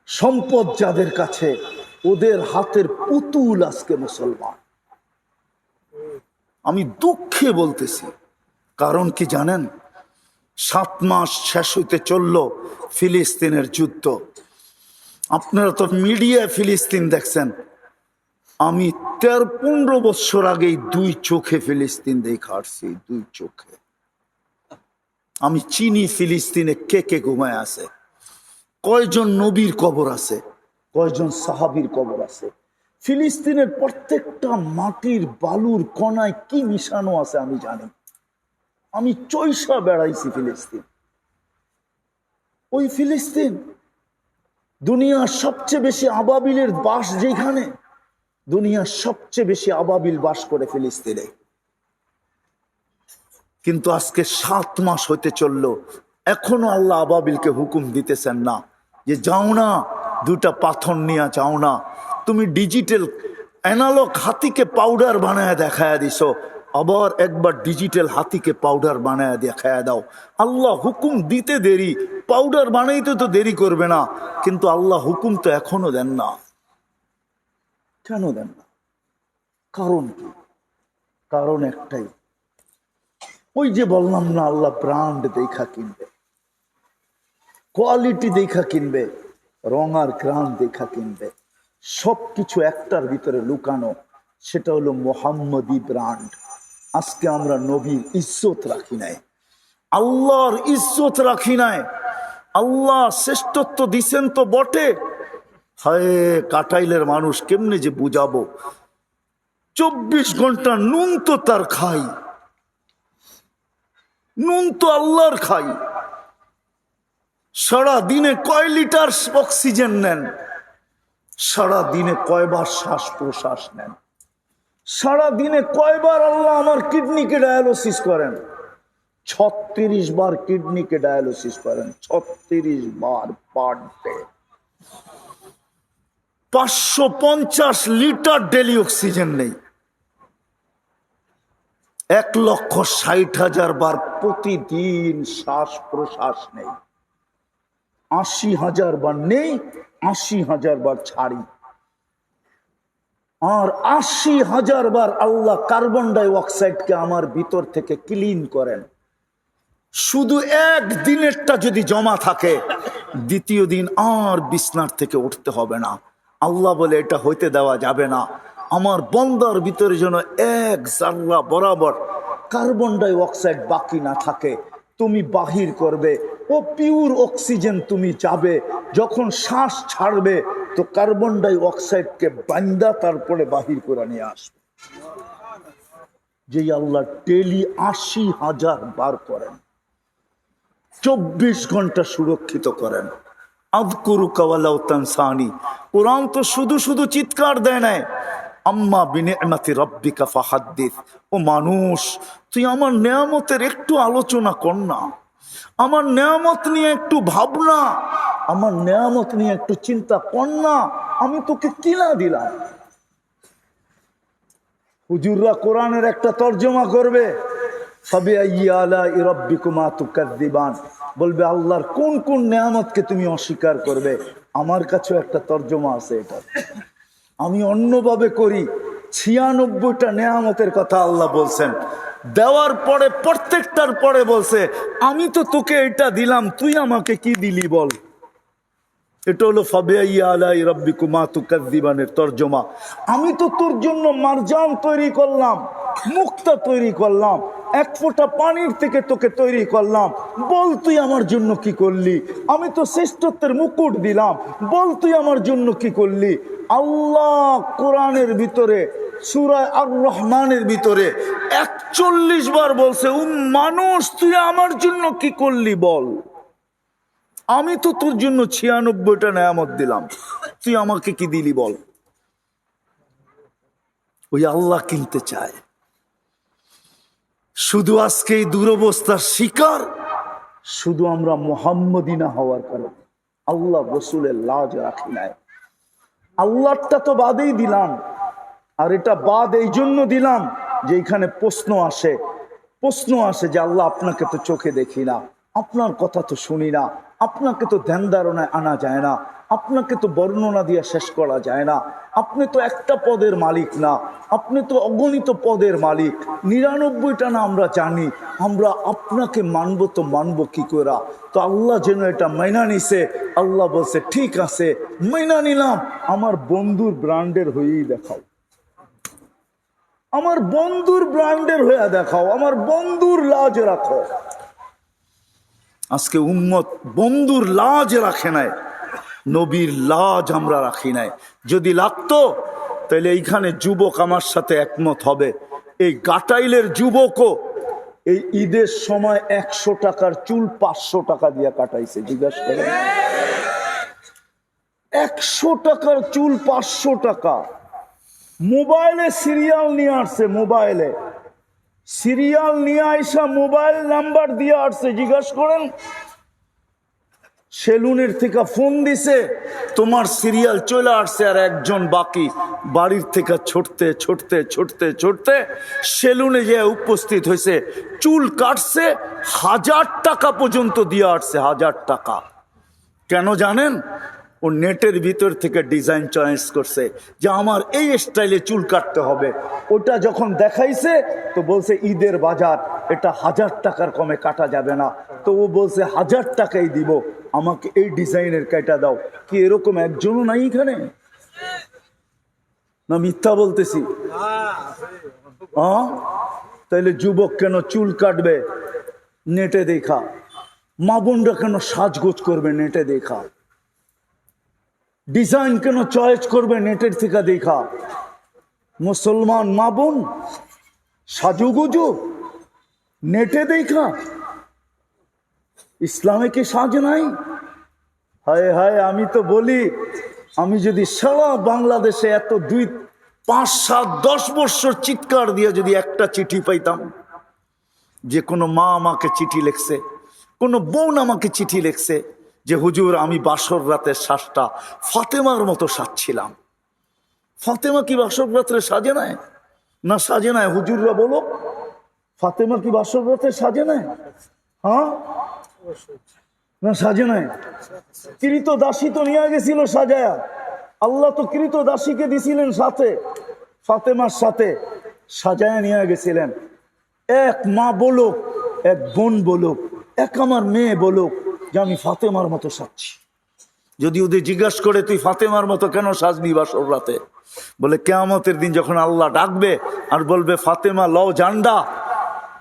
সম্পদ যাদের কাছে, ওদের হাতের পুতুল আজকে মুসলমান। আমি দুঃখে বলতেছি, কারণ কি জানেন? 7 মাস শেষ হইতে চলল ফিলিস্তিনের যুদ্ধ। আপনারা তো মিডিয়ায় ফিলিস্তিন দেখছেন। আমি 13-15 বছর আগেই 2 চোখে ফিলিস্তিন দেখা আসছি, 2 চোখে। আমি চিনি ফিলিস্তিনে কে কে ঘুমায় আছে, কয়জন নবীর কবর আছে, কয়জন সাহাবীর কবর আছে। ফিলিস্তিনের প্রত্যেকটা মাটির বালুর কণায় কি মিশানো আছে আমি জানি। আমি চৈষা বেড়াইছি ফিলিস্তিন। ওই ফিলিস্তিন দুনিয়ার সবচেয়ে বেশি আবাবিলের বাস, যেখানে দুনিয়ার সবচেয়ে বেশি আবাবিল বাস করে ফিলিস্তিনে। কিন্তু আজকে 7 মাস হতে চলল, এখনো আল্লাহ আবাবিলকে হুকুম দিতেছেন না যে যাও না, 2টা পাথর নিয়ে যাও না। তুমি ডিজিটাল অ্যানালগ হাতিকে পাউডার বানায় দেখায় দিছো, আবার একবার ডিজিটাল হাতিকে পাউডার বানায় দেখায় দাও। আল্লাহ হুকুম দিতে দেরি, পাউডার বানাইতে তো দেরি করবে না, কিন্তু আল্লাহ হুকুম তো এখনো দেন না। কেন দেন না? কারণ কি? কারণ একটাই, ওই যে বললাম না, আল্লাহ ব্র্যান্ড দেখা কিনবে, কোয়ালিটি দেখা কিনবে, রং আর গ্রাম দেখা কিনবে। সবকিছু একটার ভিতরে লুকানো, সেটা হলো মোহাম্মদী ব্র্যান্ড। আজকে আমরা নবীর ইজ্জত রাখি নাই, আল্লাহর ইজ্জত রাখি নাই। আল্লাহ শ্রেষ্ঠত্ব দিছেন তো বটে, হায় কাটাইলের মানুষ কেমনে যে বুঝাবো। 24 ঘন্টা নুন তো তার খাই, নুন তো আল্লাহর খাই। সারা দিনে কয় লিটার অক্সিজেন নেন, সারা দিনে কয়বার শ্বাস প্রশ্বাস নেন, সারা দিনে কয়বার আল্লাহ আমার কিডনিকে ডায়ালিসিস করেন। 36 বার কিডনিকে ডায়ালিসিস করেন, 36 বার per day. 550 litre daily oxygen নেই। 1,60,000 বার প্রতিদিন শ্বাস প্রশ্বাস নেই। 80,000 বার নেই, 80,000 বার ছাড়ি। আর 80,000 বার আল্লাহ কার্বন ডাই অক্সাইডকে আমার ভিতর থেকে ক্লিন করেন। শুধু একদিনেরটা যদি জমা থাকে, দ্বিতীয় দিন আর বিছনার থেকে উঠতে হবে না। আল্লাহ বলে এটা হইতে দেওয়া যাবে না। আমার বন্দার ভিতরে যেন 1 জাররা বরাবর কার্বন ডাই অক্সাইড বাকি না থাকে, তুমি বাহির করবে। ও পিওর অক্সিজেন তুমি যাবে, যখন শ্বাস ছাড়বে তো কার্বন ডাই অক্সাইডকে বান্দা তারপরে বাহির করে নিয়ে আসবে। যেই আল্লাহ ডেলি 80,000 বার করেন, 24 ঘন্টা সুরক্ষিত করেন। আযকুরুকা ওয়ালাউ তানসানি। কোরআন তো শুধু শুধু চিৎকার দেয় না, আম্মা বিনিআমাতি রাব্বিকা ফাহাদ্দিস। ও মানুষ, তুই আমার নেয়ামতের একটু আলোচনা কর না, আমার নেয়ামত নিয়ে একটু ভাবনা, আমার নেয়ামত নিয়ে একটু চিন্তা কর না। আমি তোকে কিনা দিলাম। হুজুররা কোরআনের একটা তর্জমা করবে, ফাবিআইয়ি আলাই রাব্বিকুমা তুকাযযিবান, বলবে আল্লাহর কোন কোন নেয়ামতকে তুমি অস্বীকার করবে। আমার কাছেও একটা তর্জমা আছে এটা, আমি অন্যভাবে করি। 96টা নেয়ামতের কথা আল্লাহ বলছেন, দেওয়ার পরে প্রত্যেকটার পরে বলছে আমি তো তোকে এটা দিলাম, তুই আমাকে কি দিলি বল। এটা হলো ফাবিআইয়ি আলাই রাব্বিকুমা তুকাযযিবানের তর্জমা। আমি তো তোর জন্য মারজান তৈরি করলাম, মুক্তা তৈরি করলাম, 1 ফোঁটা পানির থেকে তোকে তৈরি করলাম, বল তুই আমার জন্য কি করলি। আমি তো শ্রেষ্ঠত্বের মুকুট দিলাম, বল তুই আমার জন্য কি করলি। আল্লাহ কোরআনের ভিতরে সূরা আর রহমানের ভিতরে 41 বার বলছে, মানুষ তুই আমার জন্য কি করলি বল। আমি তো তোর জন্য 96টা নেয়ামত দিলাম, তুই আমাকে কি দিলি বল। ওই আল্লাহ কিনতে চায়। শুধু আজকে এই দুরবস্থার শিকার শুধু আমরা মুহাম্মদী না হওয়ার কারণে। আল্লাহ রসুলের লাজ রাখি নাই। আল্লাহটা তো বাদেই দিলাম, আর এটা বাদ এই জন্য দিলাম যে এখানে প্রশ্ন আসে যে আল্লাহ আপনাকে তো চোখে দেখি না, আপনার কথা তো শুনি না, আপনাকে তো ধ্যান ধারণায় আনা যায় না, আপনাকে তো বর্ণনা দিয়ে শেষ করা যায় না, আপনি তো একটা পদের মালিক না, আপনি তো অগণিত পদের মালিক, 99টা না আমরা জানি, আমরা আপনাকে মানবো তো মানবো কি করে। তো আল্লাহ যেন এটা মাইনা নিছে। আল্লাহ বলছে ঠিক আছে মাইনা নিলাম, আমার বন্ধুর ব্র্যান্ডের হয়েই দেখাও, আমার বন্ধুর ব্র্যান্ডের হয়ে দেখাও, আমার বন্ধুর লাজ রাখো। আজকে উম্মত বন্ধুর লাজ রাখে নাই, নবীর লাজ আমরা রাখি নাই। যদি লাগতো তাহলে এইখানে যুবক আমার সাথে একমত হবে, এই গাটাইলের যুবকও এই ঈদের সময় 100 টাকার চুল 500 টাকা দিয়ে কাটাইছে। জিজ্ঞাসা করেন, 100 টাকার চুল 500 টাকা। মোবাইলে সিরিয়াল নিয়ে আসছে, মোবাইলে সিরিয়াল নিয়ে আইসা মোবাইল নাম্বার দিয়ে আসছে। জিজ্ঞাসা করেন, সেলুনের থেকে ফোন দিছে, তোমার সিরিয়াল চলে আসছে, আর একজন বাকি বাড়ির থেকে ছুটতে ছুটতে ছুটতে ছুটতে সেলুনে যে উপস্থিত হয়েছে, চুল কাটছে, 1000 টাকা পর্যন্ত দিয়ে আসছে, 1000 টাকা। কেন জানেন? ও নেটের ভিতর থেকে ডিজাইন চয়েস করছে যে আমার এই স্টাইলে চুল কাটতে হবে। ওটা যখন দেখাইছে তো বলছে ঈদের বাজার, এটা 1000 টাকার কমে কাটা যাবে না। তো ও বলছে 1000 টাকাই দিব, আমাকে এই ডিজাইনের কাটা দাও। কি এরকম একজনও নাই এখানে? না মিথ্যা বলতেছি? হ্যাঁ, তাইলে যুবক কেন চুল কাটবে নেটে দেখা? মা বোনরা কেন সাজগোজ করবে নেটে দেখা? ডিজাইন কেন চয়েস করবে নেটের থেকে দেখা? মুসলমান মা বোন সাজুগুজু নেটে দেখা? ইসলামে কি সাজ নাই? হায় হায়, আমি তো বলি, আমি যদি সারা বাংলাদেশে এত 2, 5, 7, 10 বছর চিৎকার দিয়ে যদি একটা চিঠি পাইতাম, যে কোনো মা আমাকে চিঠি লিখছে, কোনো বোন আমাকে চিঠি লিখছে যে হুজুর আমি বাসর রাতের শ্বাসটা ফাতেমার মতো সাজছিলাম। ফাতেমা কি বাসর রাত্রে সাজে নাই? না সাজে নাই? হুজুররা বলো, ফাতেমা কি বাসর রাতে সাজে নাই? হ্যাঁ না সাজে নাই? কৃত দাসী তো নিয়ে গেছিল সাজায়া, আল্লাহ তো কৃত দাসীকে দিছিলেন সাথে, ফাতেমার সাথে সাজায়া নিয়ে গেছিলেন। এক মা বলুক, এক বোন বলুক, এক আমার মেয়ে বলুক যে আমি ফাতেমার মতো সাজছি। যদি ওদের জিজ্ঞাসা করে তুই ফাতেমার মতো কেন সাজনি বাসর রাতে, বলে কিয়ামতের দিন যখন আল্লাহ ডাকবে আর বলবে ফাতেমা লও জান্ডা,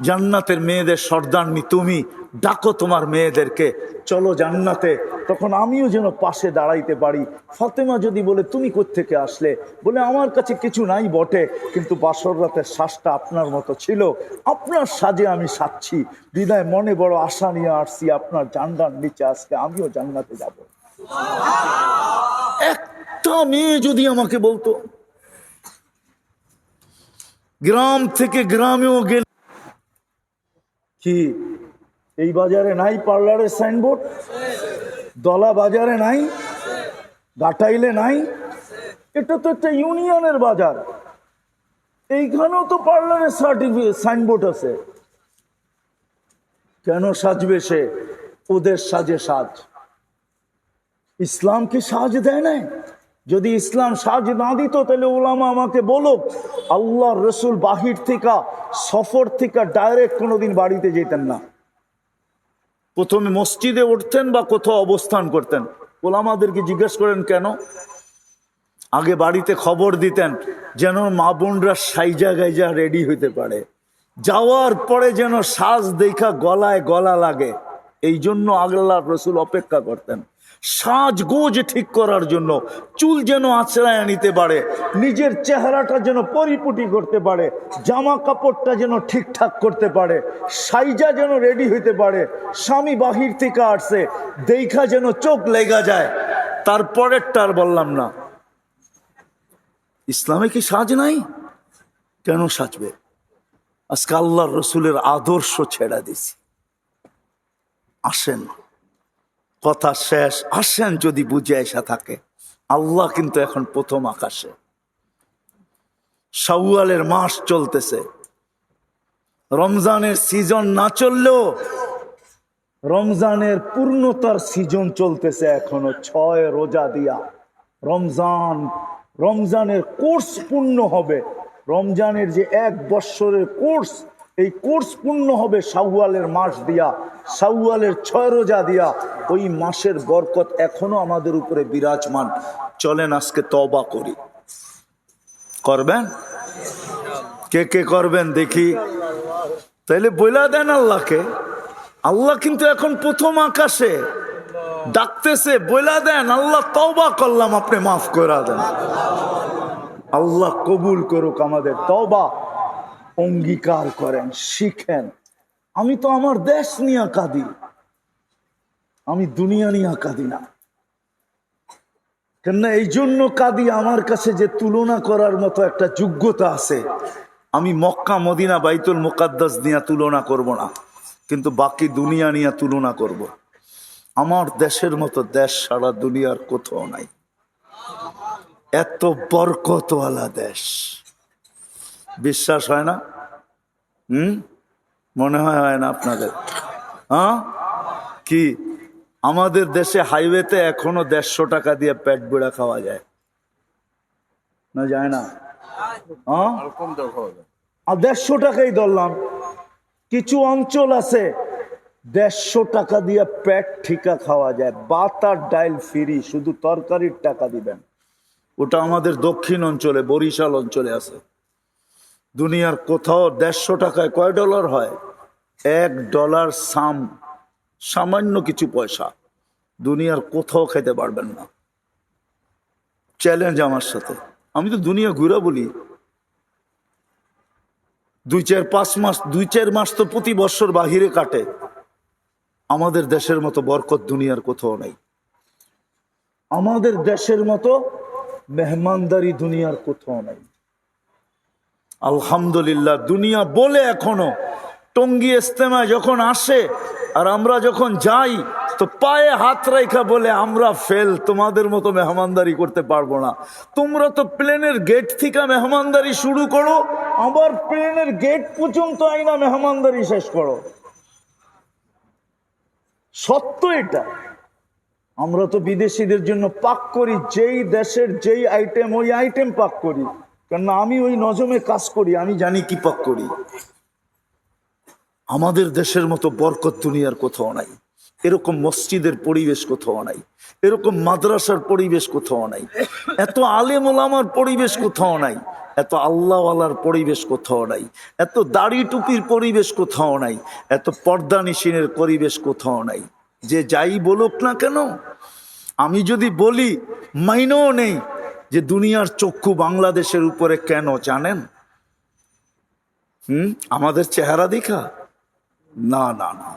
জান্নাতের মেয়েদের সর্দারনি তুমি, ডাকো তোমার মেয়েদেরকে, চলো জান্নাতে, তখন আমিও যেন পাশে দাঁড়াইতে পারি। ফাতেমা যদি বলে তুমি কোত্থেকে আসলে, বলে আমার কাছে কিছু নাই বটে, কিন্তু বাসর রাতের শ্বাসটা আপনার মতো ছিল, আপনার সাজে আমি সাজছি, বিদায় মনে বড় আশা নিয়ে আসছি আপনার জান্ডার নিচে, আজকে আমিও জান্নাতে যাব। একটা মেয়ে যদি আমাকে বলতো, গ্রাম থেকে গ্রামেও গেল, কি এই বাজারে নাই পার্লারের সাইনবোর্ড? দলা বাজারে নাই? গাটাইলে নাই? এটা তো একটা ইউনিয়নের বাজার, এইখানেও তো পার্লারের সার্টিফিকেট সাইনবোর্ড আছে। কেন সাজবে সে? ওদের সাজে সাজ। ইসলাম কি সাজ দেয় নাই? যদি ইসলাম সাজ না দিত তাহলে ওলামা আমাকে বলুক, আল্লাহ রসুল বাহির থেকে সফর থেকে ডাইরেক্ট কোনোদিন বাড়িতে যেতেন না, প্রথমে মসজিদে উঠতেন বা কোথাও অবস্থান করতেন। ওলামাদেরকে জিজ্ঞেস করেন কেন? আগে বাড়িতে খবর দিতেন যেন মা বোনরা সাইজা গাইজা রেডি হইতে পারে, যাওয়ার পরে যেন সাজ দেখা গলায় গলা লাগে, এই জন্য আল্লাহ রসুল অপেক্ষা করতেন। সাজগোজ ঠিক করার জন্য, চুল যেন আঁচড়ায় নিতে পারে, নিজের চেহারাটা যেন পরিপুটি করতে পারে, জামা কাপড়টা যেন ঠিকঠাক করতে পারে, সাইজা যেন রেডি হইতে পারে, স্বামী বাহির থেকে আসছে দেখা যেন চোখ লেগা যায়। তারপরেরটা আর বললাম না। ইসলামে কি সাজ নাই? কেন সাজবে? আজকে আল্লাহর রসুলের আদর্শ ছেড়া দিছি। আসেন, কথা শেষ, আসেন যদি বুঝে আসা থাকে। আল্লাহ কিন্তু এখন প্রথম আকাশে, শাওয়ালের মাস চলতেছে, রমজানের সিজন না চললেও রমজানের পূর্ণতার সিজন চলতেছে এখনো। 6 রোজা দিয়া রমজানের কোর্স পূর্ণ হবে। রমজানের যে 1 বৎসরের কোর্স, এই কোর্স পূর্ণ হবে শাওয়ালের মাস দিয়া, শাওয়ালের 6 রোজা দিয়া। ওই মাসের বরকত এখনো আমাদের উপরে বিরাজমান। চলেন আজকে তওবা করি। করবেন? কে কে করবেন দেখি? তাইলে বইলা দেন আল্লাহকে। আল্লাহ কিন্তু এখন প্রথম আকাশে ডাকতেছে, বইলা দেন আল্লাহ তওবা করলাম, আপনি মাফ করে দেন। আল্লাহ কবুল করুক আমাদের তওবা। অঙ্গীকার করেন, শিখেন। আমি তো আমার দেশ নিয়ে কাঁদি, আমি দুনিয়া নিয়ে কাঁদি না। কেননা এই জন্য কাঁদি, আমার কাছে যে তুলনা করার মতো একটা যোগ্যতা আছে। আমি মক্কা মদিনা বাইতুল মুকাদ্দাস নিয়ে তুলনা করব না, কিন্তু বাকি দুনিয়া নিয়ে তুলনা করব। আমার দেশের মতো দেশ সারা দুনিয়ার কোথাও নাই। এত বরকতওয়ালা দেশ, বিশ্বাস হয় না? মনে হয় না আপনাদের? হ্যাঁ, কি আমাদের দেশে হাইওয়েতে এখনো 150 টাকা দিয়ে পেট বেড়া খাওয়া যায় না? যায় না? হ্যাঁ, আর কম দাও খাওয়া যায়। আর 150 টাকাই ধরলাম। কিছু অঞ্চল আছে 150 টাকা দিয়ে পেট ঠিকা খাওয়া যায়, ভাত আর ডাইল ফ্রি, শুধু তরকারির টাকা দিবেন। ওটা আমাদের দক্ষিণ অঞ্চলে, বরিশাল অঞ্চলে আছে। দুনিয়ার কোথাও 150 টাকায় কয় ডলার হয়? $1 সামান্য কিছু পয়সা। দুনিয়ার কোথাও খেতে পারবেন না। চ্যালেঞ্জ আমার সাথে। আমি তো দুনিয়া ঘুরা বলি। 2-4-5 মাস, 2-4 মাস তো প্রতি বছর বাহিরে কাটে। আমাদের দেশের মতো বরকত দুনিয়ার কোথাও নাই। আমাদের দেশের মতো মেহমানদারি দুনিয়ার কোথাও নাই। আলহামদুলিল্লাহ। দুনিয়া বলে এখনো টঙ্গী ইস্তেমায় যখন আসে আর আমরা যখন যাই তো পায়ে হাত রাখা বলে আমরা ফেল, তোমাদের মতো মেহমানদারি করতে পারবো না। তোমরা তো প্লেনের গেট থেকে মেহমানদারি শুরু করো, আবার প্লেনের গেট পর্যন্ত আইনা মেহমানদারি শেষ করো। সত্য এটা। আমরা তো বিদেশিদের জন্য পাক করি, যেই দেশের যেই আইটেম ওই আইটেম পাক করি। কেননা আমি ওই নজমে কাজ করি, আমি জানি কি পাক করি। আমাদের দেশের মতো বরকত দুনিয়ার কোথাও নাই। এরকম মসজিদের পরিবেশ কোথাও নাই, এরকম মাদ্রাসার পরিবেশ কোথাও নাই, এত আলেম ওলামার পরিবেশ কোথাও নাই, এত আল্লাহওয়ালার পরিবেশ কোথাও নাই, এত দাড়ি টুপির পরিবেশ কোথাও নাই, এত পর্দা নিশিনের পরিবেশ কোথাও নাই। যে যাই বলুক না কেন, আমি যদি বলি মাইনেও নেই যে দুনিয়ার চক্ষু বাংলাদেশের উপরে কেন জানেন? আমাদের চেহারা দেখা না, না না,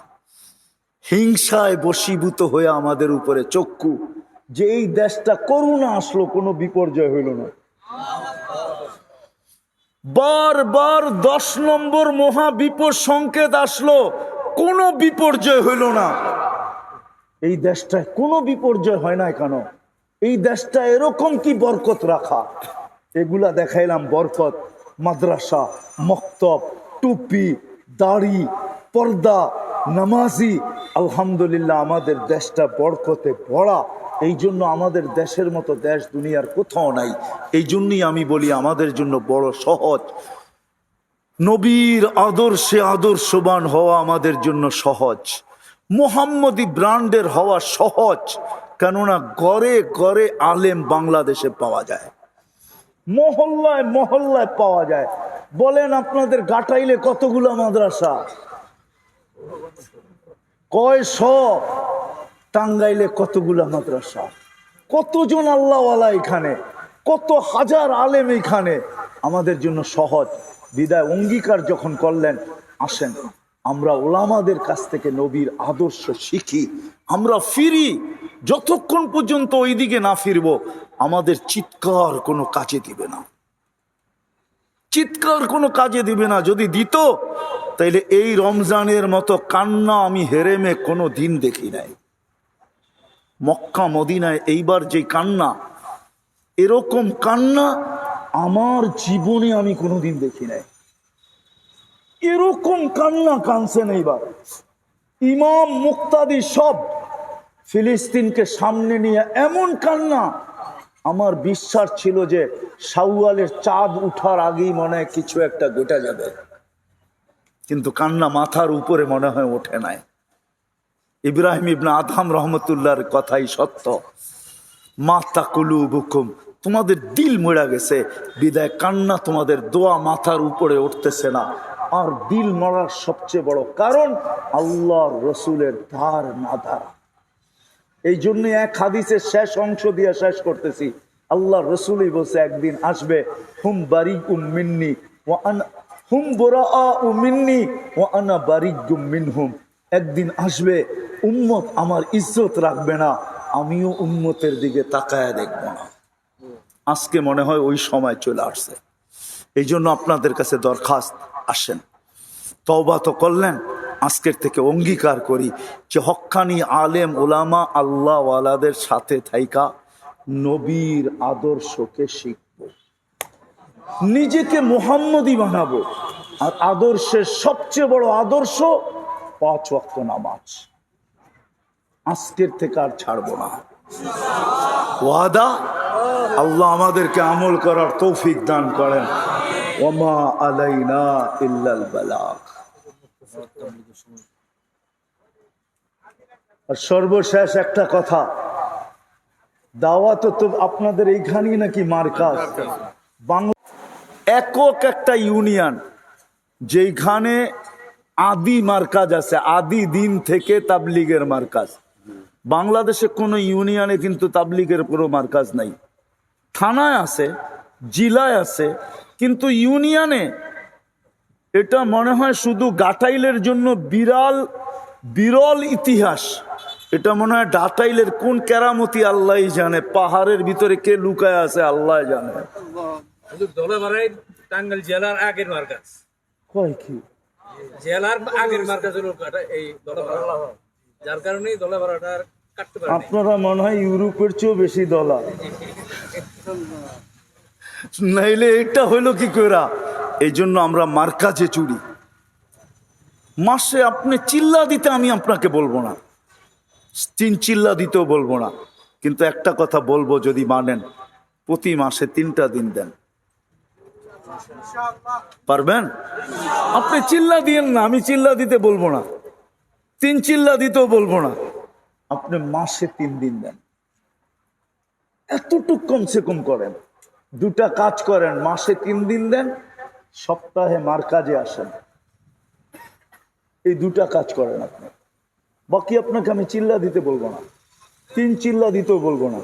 হিংসায় বশীভূত হয়ে আমাদের উপরে চক্ষু। যে এই দেশটা করোনা আসলো, কোনো বিপর্যয় হইল না। বারবার 10 নম্বর মহা বিপদ সংকেত আসলো, কোনো বিপর্যয় হইল না। এই দেশটায় কোনো বিপর্যয় হয় না কেন? এই দেশটা এরকম কি বরকত রাখা। এগুলা দেখাইলাম বরকত। মাদ্রাসা, মক্তব, টুপি, দাড়ি, পর্দা, নামাজি। আলহামদুলিল্লাহ, আমাদের দেশটা বরকতে ভরা। এই জন্য আমাদের দেশের মতো দেশ দুনিয়ার কোথাও নাই। এই জন্যই আমি বলি আমাদের জন্য বড় সহজ। নবীর আদর্শে আদর্শবান হওয়া আমাদের জন্য সহজ। মোহাম্মদী ব্র্যান্ডের হওয়া সহজ, কেননা ঘরে ঘরে আলেম বাংলাদেশে পাওয়া যায়, মহল্লায় মহল্লায় পাওয়া যায়। বলেন আপনাদের গাটাইলে কতগুলো মাদ্রাসা? কয়শ? টাঙ্গাইলে কতগুলা মাদ্রাসা? কতজন আল্লাহওয়ালা এখানে, কত হাজার আলেম এখানে। আমাদের জন্য সহজ। বিদায় অঙ্গীকার যখন করলেন, আসেন আমরা ওলামাদের কাছ থেকে নবীর আদর্শ শিখি, আমরা ফিরি। যতক্ষণ পর্যন্ত ওই দিকে না ফিরব, আমাদের চিৎকার কোনো কাজে দিবে না। চিৎকার কোনো কাজে দিবে না। যদি দিত, তাইলে এই রমজানের মতো কান্না আমি হেরেমে কোনো দিন দেখি নাই। মক্কা মদিনায় এইবার যে কান্না, এরকম কান্না আমার জীবনে আমি কোনোদিন দেখি নাই। এরকম কান্না কানছেন এইবার। ইমাম মুক্তাদি সব ফিলিস্তিনকে সামনে নিয়ে এমন কান্না। আমার বিশ্বাস ছিল যে শাওয়ালের চাঁদ উঠার আগেই মনে হয় কিছু একটা ঘটে যাবে, কিন্তু কান্না মাথার উপরে মনে হয় ওঠে নাই। ইব্রাহিম ইবনে আদহাম রহমতুল্লাহর কথাই সত্য। মাতা কুলুবুকুম, তোমাদের দিল মরে গেছে, বিদায় কান্না তোমাদের দোয়া মাথার উপরে উঠতেছে না। আর দিল মরার সবচেয়ে বড় কারণ আল্লাহর রসুলের ধার না ধারা। এই জন্য এক হাদিসের শেষ অংশ দিয়ে শেষ করতেছি। আল্লাহ রসুলই বলছে একদিন আসবে হুম বারিকুম মিন্নি ওয়া আনা হুম বুরাআউ মিন্নি ওয়া আনা বারিকুম মিনহুম। একদিন আসবে উম্মত আমার ইজ্জত রাখবে না, আমিও উম্মতের দিকে তাকায় দেখব না। আজকে মনে হয় ওই সময় চলে আসছে। এই জন্য আপনাদের কাছে দরখাস্ত, আসেন তওবা তো করলেন, আজকের থেকে অঙ্গীকার করি যে হক্কানি আলেম ওলামা আল্লাহ ওয়ালাদের সাথে থাইকা নবীর আদর্শকে শিখব, নিজেকে মুহাম্মদী বানাবো। আর আদর্শের সবচেয়ে বড় আদর্শ 5 ওয়াক্ত নামাজ। আজকের থেকে আর ছাড়বো না, ওয়াদা। আল্লাহ আমাদেরকে আমল করার তৌফিক দান করেন। ওমা আলাইনা ইল্লাল বালাগ। আর সর্বশেষ একটা কথা, দাওয়াত তো আপনাদের এইখানেই নাকি মার্কাজ, বাংলা একক একটা ইউনিয়ন যেখানে আদি মার্কাজ আছে, আদি দিন থেকে তাবলিগের মার্কাজ। বাংলাদেশে কোনো ইউনিয়নে কিন্তু তাবলিগের কোনো মার্কাজ নাই। থানায় আছে, জেলায় আছে, কিন্তু ইউনিয়নে এটা মনে হয় শুধু গাটাইলের জন্য বিরল ইতিহাস। এটা মনে হয় ডাটাইলের কোন কেরামতি আল্লাহ জানে, পাহাড়ের ভিতরে কে লুকায় আছে আল্লাহ জানে। টাঙ্গাইল জেলার আগের মার্কাজ, কয় কি জেলার আগের মার্কাজ হলো এই দলাপাড়া, যার কারণে দলাপাড়াটা কাটতে পারে। আপনারা মনে হয় ইউরোপের চেয়েও বেশি দলা, নাইলে এটা হইলো কি করে? এই জন্য আমরা মার্কাজে চুরি। মাসে আপনি চিল্লা দিতে আমি আপনাকে বলবো না, 3 চিল্লা দিতেও বলবো না, কিন্তু একটা কথা বলবো, যদি মানেন প্রতি মাসে 3টা দিন দেন। পারবেন? আপনি চিল্লা দিয়েন না, আমি চিল্লা দিতে বলবো না, 3 চিল্লা দিতেও বলবো না, আপনি মাসে 3 দিন দেন। এতটুক কমসে কম করেন, 2টা কাজ করেন, মাসে 3 দিন দেন, সপ্তাহে মার্কাজে আসেন, এই 2টা কাজ করেন আপনি। বাকি আপনাকে আমি চিল্লা দিতে বলবো না, 3 চিল্লা দিতেও বলবো না।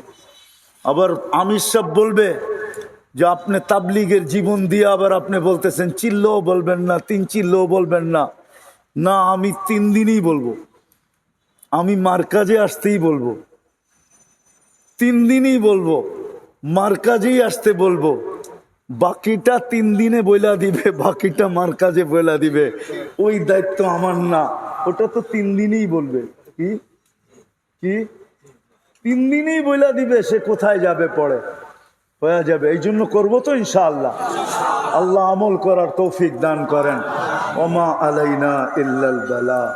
আবার আমির সাহেব বলবে যে আপনি তাবলিগের জীবন দিয়ে আবার আপনি বলতেছেন চিল্লাও বলবেন না, 3 চিল্লাও বলবেন না। না, আমি 3 দিনই বলবো, আমি মার্কাজে আসতেই বলবো, 3 দিনই বলবো, মার্কাজেই আসতে বলবো। বাকিটা 3 দিনে বইলা দিবে, বাকিটা মার্কাজে বইলা দিবে, ওই দায়িত্ব আমার না, ওটা তো 3 দিনেই বলবে। কি কি 3 দিনেই বইলা দিবে, সে কোথায় যাবে পরে হয়ে যাবে। এই জন্য করবো তো ইনশাআল্লাহ। আল্লাহ আমল করার তৌফিক দান করেন। ওমা আলাইনা ইল্লাল বালাগ।